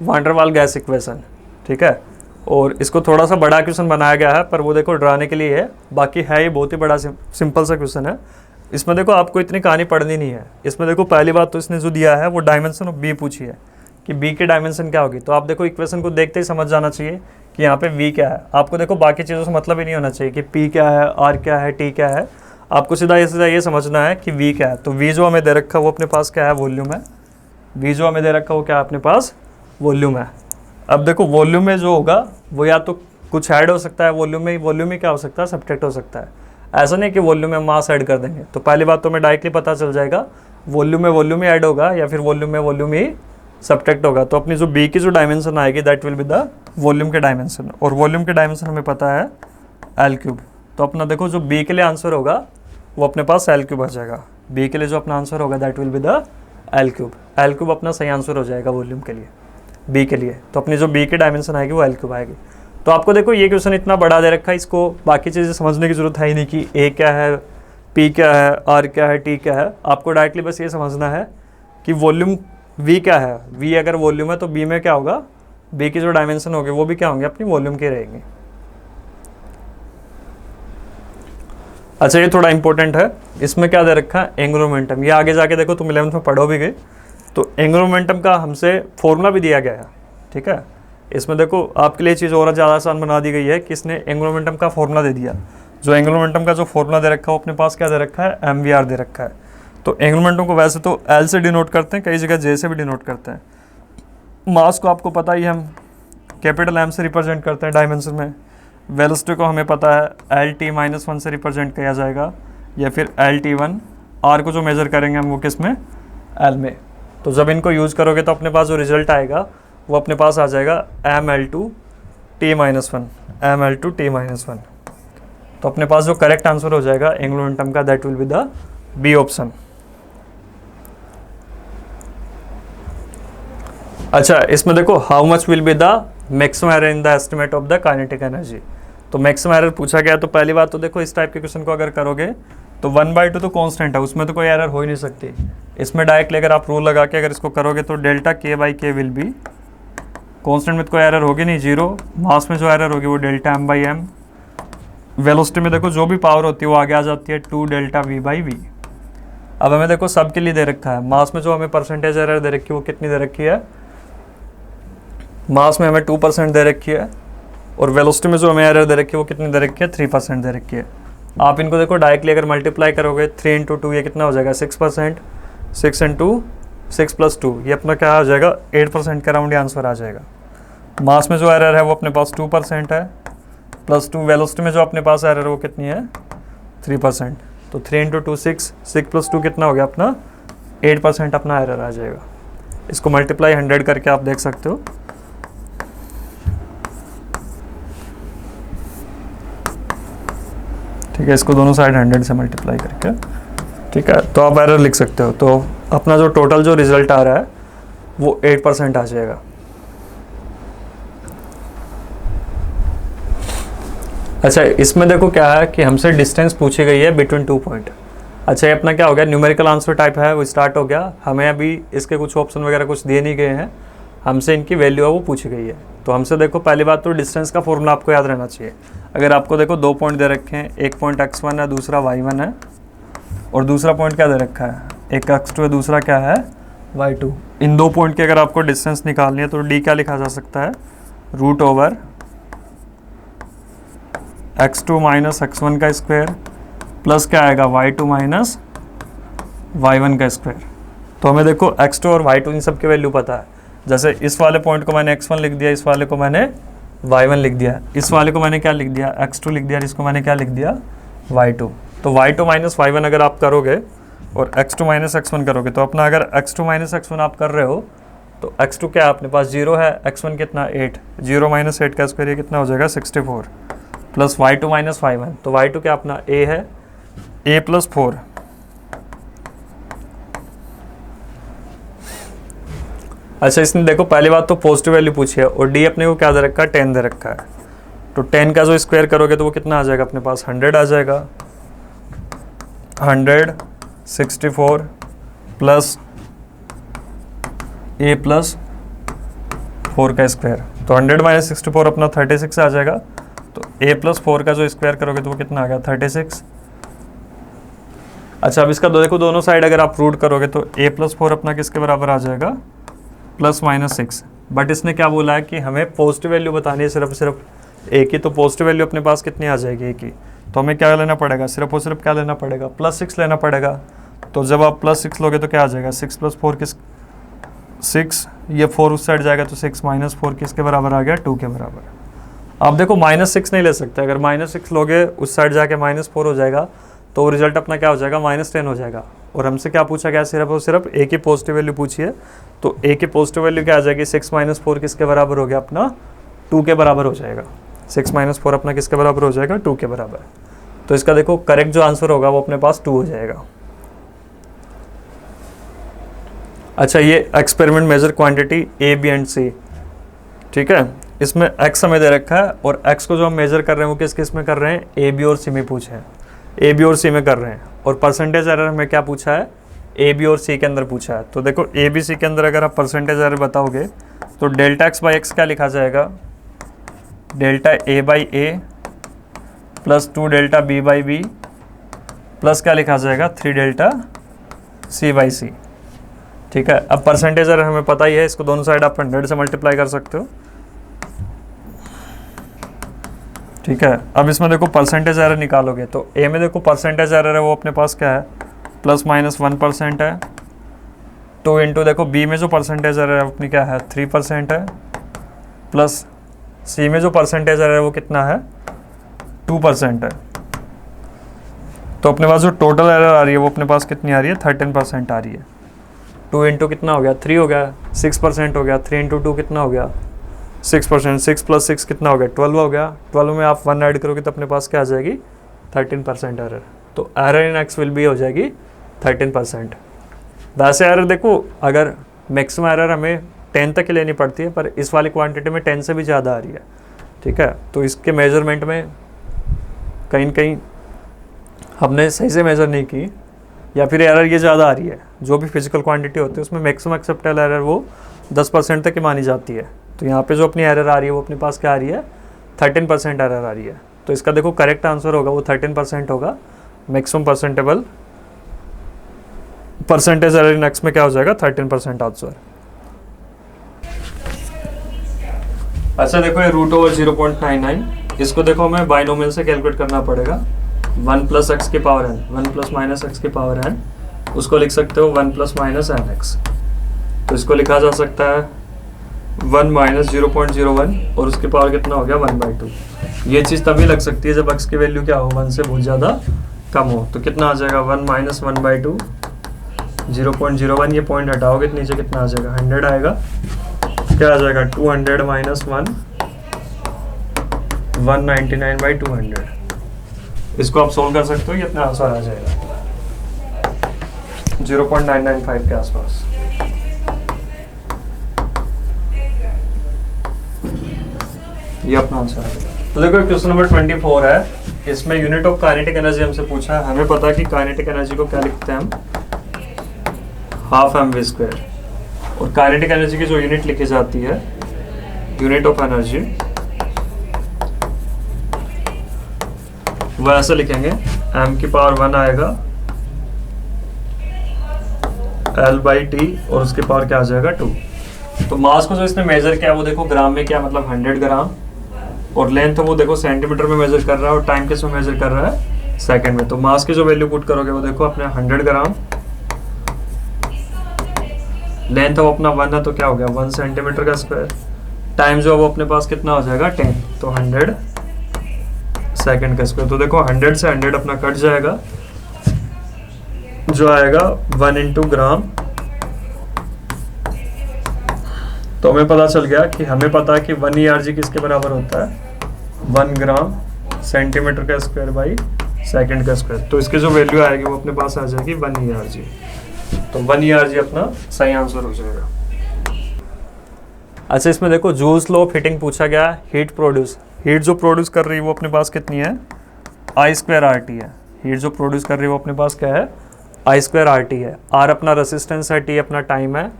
B: वान डेर वाल गैस इक्वेशन, ठीक है, और इसको थोड़ा सा बड़ा क्वेश्चन बनाया गया है, पर वो देखो डराने के लिए है, बाकी है ये बहुत ही बड़ा सिंपल सा क्वेश्चन है। इसमें देखो आपको इतनी कहानी पढ़नी नहीं है। इसमें देखो पहली बात तो इसने जो दिया है वो डायमेंशन ऑफ बी पूछी है कि बी की डायमेंशन क्या होगी। तो आप देखो इक्वेशन को देखते ही समझ जाना चाहिए कि यहाँ पे वी क्या है। आपको देखो बाकी चीज़ों से मतलब ही नहीं होना चाहिए कि पी क्या है, आर क्या है, टी क्या है। आपको सीधा ये समझना है कि वी क्या है। तो वी जो हमें दे रखा है वो अपने पास क्या है, वॉल्यूम है। वी जो हमें दे रखा है वो क्या है अपने पास, वॉल्यूम है। अब देखो वॉल्यूम में जो होगा वो या तो कुछ ऐड हो सकता है वॉल्यूम में क्या हो सकता है, सब्ट्रैक्ट हो सकता है। ऐसा नहीं कि वॉल्यूम में मास ऐड कर देंगे। तो पहली बात तो हमें डायरेक्टली पता चल जाएगा वॉल्यूम में ऐड होगा या फिर वॉल्यूम ही सब्ट्रैक्ट होगा। तो अपनी जो बी की जो डायमेंशन आएगी that will be the volume के डायमेंशन, और वॉल्यूम के डायमेंशन हमें पता है एल क्यूब। तो अपना देखो जो बी के लिए आंसर होगा वो अपने पास एल क्यूब आ जाएगा। बी के लिए जो अपना आंसर होगा that will be the L cube. L cube अपना सही आंसर हो जाएगा वॉल्यूम के लिए, बी के लिए। तो अपनी जो बी की डायमेंशन आएगी वो एल क्यूब आएगी। तो आपको देखो ये क्वेश्चन इतना बड़ा दे रखा है, इसको बाकी चीज़ें समझने की जरूरत है ही नहीं कि ए क्या है, पी क्या है, आर क्या है, टी क्या है। आपको डायरेक्टली बस ये समझना है कि वॉल्यूम वी क्या है। वी अगर वॉल्यूम है तो बी में क्या होगा, बी की जो डायमेंशन होगी वो भी क्या होंगे, अपनी वॉल्यूम के रहेंगे। अच्छा ये थोड़ा इंपॉर्टेंट है, इसमें क्या दे रखा है, एंगुलर मोमेंटम। ये आगे जाके देखो तुम 11th में पढ़ो भी गए तो एंगुलर मोमेंटम का हमसे फॉर्मूला भी दिया गया है, ठीक है। इसमें देखो आपके लिए चीज़ और ज़्यादा आसान बना दी गई है कि इसने एंगुलर मोमेंटम का फॉर्मूला दे दिया। जो एंगुलर मोमेंटम का जो फॉर्मूला दे रखा है वो अपने पास क्या दे रखा है, MVR दे रखा है। तो एंगुलर मोमेंटम को वैसे तो L से डिनोट करते हैं, कई जगह J से भी डिनोट करते हैं। मास को आपको पता ही हम कैपिटल M से रिप्रेजेंट करते हैं डायमेंशन में। वेलोसिटी को हमें पता है LT-1 से रिप्रेजेंट किया जाएगा या फिर LT1। R को जो मेजर करेंगे हम वो किस में, L में। तो जब इनको यूज़ करोगे तो अपने पास जो रिजल्ट आएगा वो अपने पास आ जाएगा ML2T-1, ML2T-1। तो अपने पास जो करेक्ट आंसर हो जाएगा एंगुलर मोमेंटम का that will be the B option. अच्छा इसमें देखो how much will be the maximum error in the estimate of the kinetic energy. तो मैक्सिमम एरर पूछा गया। तो पहली बात तो देखो इस टाइप के क्वेश्चन को अगर करोगे तो 1/2 तो कांस्टेंट है, उसमें तो कोई एरर हो ही नहीं सकती। इसमें डायरेक्टली अगर आप रूल लगा के अगर इसको करोगे तो delta K/K will be constant में तो कोई एरर होगी नहीं, 0। मास में जो एरर होगी वो डेल्टा M/M। वेलोसिटी में देखो जो भी पावर होती है वो आगे आ जाती है 2 डेल्टा V/V। अब हमें देखो सब के लिए दे रखा है, मास में जो हमें परसेंटेज एरर दे रखी है वो कितनी दे रखी है, मास में हमें 2% दे रखी है, और वेलोसिटी में जो हमें एरर दे रखी है वो कितनी दे रखी है, 3% दे रखी है। आप इनको देखो डायरेक्टली अगर मल्टीप्लाई करोगे 3 × 2 ये कितना हो जाएगा 6%, 6 × 6 + 2 ये अपना क्या आ जाएगा 8% का राउंड आंसर आ जाएगा। मास में जो एरर है वो अपने पास 2% है, +2 वेलोसिटी में जो अपने पास एरर है वो कितनी है 3%। तो 3 × 2 6 + 2 कितना हो गया अपना 8% अपना एरर आ जाएगा। इसको मल्टीप्लाई 100 करके आप देख सकते हो। ठीक है, इसको दोनों साइड 100 से मल्टीप्लाई करके, ठीक है, तो आप एरर लिख सकते हो। तो अपना जो टोटल जो रिजल्ट आ रहा है वो 8% आ जाएगा। अच्छा इसमें देखो क्या है कि हमसे डिस्टेंस पूछी गई है बिटवीन 2 पॉइंट। अच्छा ये अपना क्या हो गया, न्यूमेरिकल आंसर टाइप है वो स्टार्ट हो गया। हमें अभी इसके कुछ ऑप्शन वगैरह कुछ दिए नहीं गए हैं, हमसे इनकी वैल्यू है वो पूछी गई है। तो हमसे देखो पहली बात तो डिस्टेंस का फॉर्मूला आपको याद रहना चाहिए। अगर आपको देखो 2 पॉइंट दे रखे हैं, एक पॉइंट x1 है, दूसरा y1 है, और दूसरा पॉइंट क्या दे रखा है, एक x2 है, दूसरा क्या है y2। इन 2 पॉइंट की अगर आपको डिस्टेंस निकालनी है तो d क्या लिखा जा सकता है, √ओवर x2 - x1 का स्क्वायर प्लस क्या आएगा y2 - y1 का स्क्वायर। तो हमें देखो x2 और y2 इन सब की वैल्यू पता है। जैसे इस वाले पॉइंट को मैंने x1 लिख दिया, इस वाले को मैंने y1 लिख दिया, इस वाले को मैंने क्या लिख दिया, x2 लिख दिया, और इसको मैंने क्या लिख दिया, y2। तो y2 माइनस y1 अगर आप करोगे और x2 माइनस x1 करोगे, तो अपना अगर x2 माइनस x1 आप कर रहे हो तो x2 क्या है अपने पास 0 है, x1 कितना 8, 0 माइनस 8 का स्क्वायर ये कितना हो जाएगा 64, प्लस y2 माइनस y1, तो y2 क्या अपना a है, a प्लस 4। अच्छा, इसने देखो पहली बात तो पॉजिटिव वैल्यू पूछी है और d अपने को क्या दे रखा है, 10 दे रखा है, तो 10 का जो स्क्वायर करोगे तो वो कितना आ जाएगा अपने पास, 100 आ जाएगा, 164 प्लस a प्लस 4 का स्क्वायर, तो 100 माइनस 64 अपना 36 आ जाएगा, तो a प्लस 4 का जो स्क्वायर करोगे तो वो कितना आ गया, 36। अच्छा, अब इसका देखो दोनों साइड अगर आप रूट करोगे तो a प्लस 4 अपना किसके बराबर आ जाएगा, प्लस माइनस 6। बट इसने क्या बोला है कि हमें पॉजिटिव वैल्यू बतानी है सिर्फ a की, तो पॉजिटिव वैल्यू अपने पास कितनी आ जाएगी a की, तो हमें क्या लेना पड़ेगा, सिर्फ और सिर्फ क्या लेना पड़ेगा, प्लस 6 लेना पड़ेगा। तो जब आप प्लस 6 लोगे तो क्या आ जाएगा, 6 प्लस 4 किस 6, ये 4 उस साइड जाएगा तो 6 माइनस 4 किसके बराबर आ गया, 2 के बराबर। अब देखो माइनस 6 नहीं ले सकते, अगर माइनस 6 लोगे उस साइड जाके माइनस 4 हो जाएगा, तो रिजल्ट अपना क्या हो जाएगा, माइनस 10 हो जाएगा। और हमसे क्या पूछा गया, सिर्फ और सिर्फ a की पॉजिटिव वैल्यू पूछी है, तो a की पॉजिटिव वैल्यू क्या आ जाएगी, 6 माइनस 4 किसके बराबर हो गया अपना, 2 के बराबर हो जाएगा। 6 माइनस 4 अपना किसके बराबर हो जाएगा, 2 के बराबर। तो इसका देखो करेक्ट जो आंसर होगा वो अपने पास 2 हो जाएगा। अच्छा, ये experiment measure quantity A B and C, ठीक है, इसमें x हमें दे रखा है और x को जो हम मेजर कर रहे हैं वो किस किस में कर रहे हैं, ए बी और सी में पूछे हैं, ए बी और सी में कर रहे हैं। और परसेंटेज एरर हमें क्या पूछा है, ए बी और सी के अंदर पूछा है। तो देखो ए बी सी के अंदर अगर आप परसेंटेज एरर बताओगे तो डेल्टा एक्स बाई एक्स क्या लिखा जाएगा, delta A by A plus 2 delta B by B plus क्या लिखा जाएगा, 3 डेल्टा सी बाई सी। ठीक है, अब परसेंटेज एरर हमें पता ही है, इसको दोनों साइड आप 100 से मल्टीप्लाई कर सकते हो। ठीक है, अब इसमें देखो परसेंटेज एरर निकालोगे तो ए में देखो परसेंटेज एरर है वो अपने पास क्या है, प्लस माइनस 1% है। 2 इंटू देखो बी में जो परसेंटेज एरर है अपनी क्या है, 3% है, प्लस सी में जो परसेंटेज एरर है वो कितना है, 2% है। तो अपने पास जो टोटल एरर आ रही है वो अपने पास कितनी आ रही है, 13% आ रही है। 2 इंटू कितना हो गया, 3 हो गया, 6% हो गया, 3 इंटू 2 कितना हो गया, 6%, 6 प्लस 6 कितना हो गया, 12 हो गया। 12 में आप 1 ऐड करोगे तो अपने पास क्या आ जाएगी, 13% एरर। तो error in x will be हो जाएगी 13%। वैसे एरर देखो अगर मैक्सिमम एरर हमें 10 तक ही लेनी पड़ती है, पर इस वाली क्वांटिटी में 10 से भी ज़्यादा आ रही है। ठीक है, तो इसके मेजरमेंट में कहीं न कहीं हमने सही से मेज़र नहीं की, या फिर एरर ये ज़्यादा आ रही है। जो भी फिजिकल क्वांटिटी होती है उसमें मैक्सिमम एक्सेप्टेबल एरर वो 10% तक ही मानी जाती है। तो यहाँ पे जो अपनी एरर आ रही है वो अपने पास क्या आ रही है, 13% एरर आ रही है। तो इसका देखो करेक्ट आंसर होगा वो 13% होगा। मैक्सिमम परसेंटेबल परसेंटेज एरर इन एक्स में क्या हो जाएगा, 13% आंसर। अच्छा देखो ये रूट ओवर 0.99, इसको देखो हमें बाइनोमियल से कैलकुलेट करना पड़ेगा। 1 प्लस एक्स की power n, 1 plus minus x की पावर n, उसको लिख सकते हो 1 प्लस माइनस एन एक्स। तो इसको लिखा जा सकता है 1 माइनस 0.01 और उसकी पावर कितना हो गया, 1/2। ये चीज़ तभी लग सकती है जब x की वैल्यू क्या हो, 1 से बहुत ज़्यादा कम हो। तो कितना आ जाएगा, 1 माइनस 1/2, 0.01, ये पॉइंट हटाओगे तो नीचे कितना आ जाएगा, 100 आएगा। क्या आ जाएगा, 200 माइनस 1, 199/200। इसको आप सोल्व कर सकते हो, ये इतना आंसर आ जाएगा 0.995 के आसपास। ये अपना आंसर है। तो देखो क्वेश्चन नंबर 24 है, इसमें यूनिट ऑफ काइनेटिक एनर्जी हमसे पूछा है। हमें पता है कि काइनेटिक एनर्जी को क्या लिखते हैं हम, ½ mv²। और काइनेटिक एनर्जी की जो यूनिट लिखी जाती है, यूनिट ऑफ एनर्जी, वो ऐसे लिखेंगे, m की पावर 1 आएगा L/T और उसकी पावर क्या आ जाएगा, 2। तो मास को जो इसने मेजर किया वो देखो ग्राम में क्या, मतलब 100 ग्राम, और लेंथ वो देखो सेंटीमीटर में मेजर कर रहा है, और टाइम किस में मेजर कर रहा है, सेकंड में। तो मास की जो वैल्यू पुट करोगे वो देखो अपने 100 ग्राम, लेंथ वो अपना 1 है तो क्या हो गया, 1 सेंटीमीटर का स्क्वायर, टाइम जो है वो अपने पास कितना हो जाएगा 10, तो 100 सेकंड का स्क्वायर। तो देखो 100 से 100 अपना कट जाएगा, जो आएगा 1 इंटू ग्राम। तो हमें पता चल गया कि हमें पता है कि 1 ERG किसके बराबर होता है, 1 ग्राम सेंटीमीटर का स्क्वायर बाई सेकंड का स्क्वायर। तो इसकी जो वैल्यू आएगी वो अपने पास आ जाएगी 1 ERG। तो 1 ERG अपना सही आंसर हो जाएगा। अच्छा, इसमें देखो जूल्स लॉ ऑफ हीटिंग पूछा गया, हीट प्रोड्यूस, हीट जो प्रोड्यूस कर रही है वो अपने पास कितनी है, I²RT है। हीट जो प्रोड्यूस कर रही है वो अपने पास क्या है, I²RT है। R अपना रेसिस्टेंस है, T अपना टाइम है,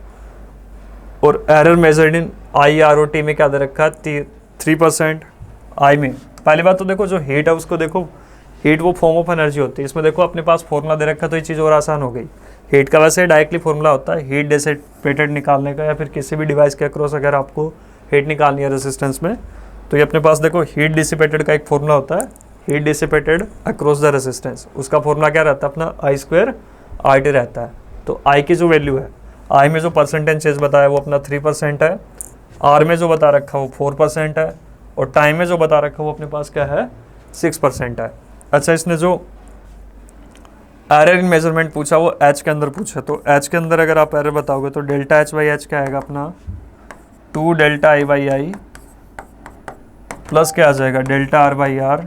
B: और एरर मेजर्ड इन IROT में क्या दे रखा है 3%। I में पहली बात तो देखो जो हीट है उसको देखो, हीट वो फॉर्म ऑफ एनर्जी होती है। इसमें देखो अपने पास फॉर्मूला दे रखा है, तो ये चीज़ और आसान हो गई। हीट का वैसे डायरेक्टली फॉर्मूला होता है हीट डिसिपेटेड निकालने का, या फिर किसी भी डिवाइस के अक्रॉस अगर आपको हीट निकालनी है रेजिस्टेंस में, तो ये अपने पास देखो हीट डिसिपेटेड का एक फॉर्मूला होता है, heat dissipated across the resistance. उसका फॉर्मूला क्या रहता है अपना, I²RT रहता है। तो I की जो वैल्यू है, I में जो परसेंटेज चेंज बताया वो अपना 3% है, R में जो बता रखा वो 4% है, और टाइम में जो बता रखा वो अपने पास क्या है 6% है। अच्छा, इसने जो एरर इन मेजरमेंट पूछा वो H के अंदर पूछा, तो H के अंदर अगर आप एरर बताओगे तो डेल्टा H/H क्या आएगा अपना 2 डेल्टा I/I प्लस क्या आ जाएगा डेल्टा R/R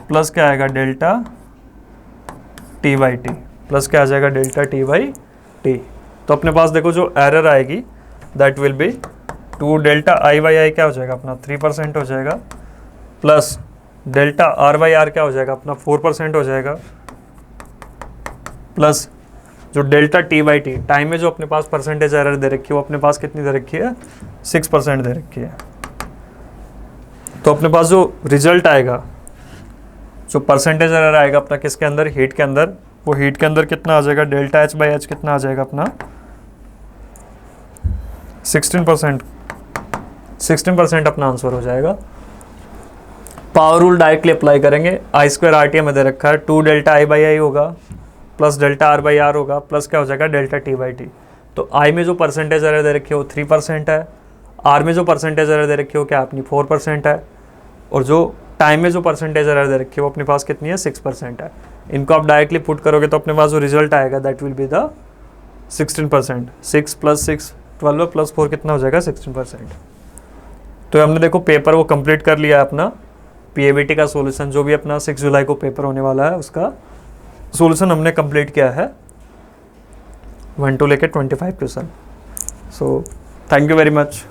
B: प्लस क्या आएगा डेल्टा T/T प्लस क्या आ जाएगा डेल्टा T/T। तो अपने पास देखो जो एरर आएगी that will B 2 delta I/I क्या हो जाएगा अपना 3% हो जाएगा, प्लस डेल्टा R/R क्या हो जाएगा अपना 4% हो जाएगा, प्लस जो डेल्टा T/T टाइम में जो अपने पास परसेंटेज एरर दे रखी है वो अपने पास कितनी दे रखी है 6% दे रखी है। तो अपने पास जो रिजल्ट आएगा, जो परसेंटेज एरर आएगा अपना किसके अंदर, हीट के अंदर, वो हीट के अंदर कितना आ जाएगा डेल्टा H/H कितना आ जाएगा अपना 16% अपना आंसर हो जाएगा। पावर रूल डायरेक्टली अप्लाई करेंगे, I²RT में दे रखा है 2 डेल्टा I/I होगा प्लस डेल्टा R/R होगा प्लस क्या हो जाएगा डेल्टा T/T। तो I में जो परसेंटेज एरर दे रखी है वो 3% है, R में जो परसेंटेज एरर दे रखी है वो क्या अपनी 4% है, और जो टाइम में जो परसेंटेज एरर दे रखी है वो अपने पास कितनी है 6% है। इनको आप डायरेक्टली पुट करोगे तो अपने पास जो रिजल्ट आएगा दैट विल बी द 16%। 6 + 6 12 + 4 कितना हो जाएगा 16%। तो हमने देखो पेपर वो कंप्लीट कर लिया है अपना PABT का सॉल्यूशन, जो भी अपना 6 जुलाई को पेपर होने वाला है उसका सॉल्यूशन हमने कंप्लीट किया है 1 to लेके 25 question. So thank you very much.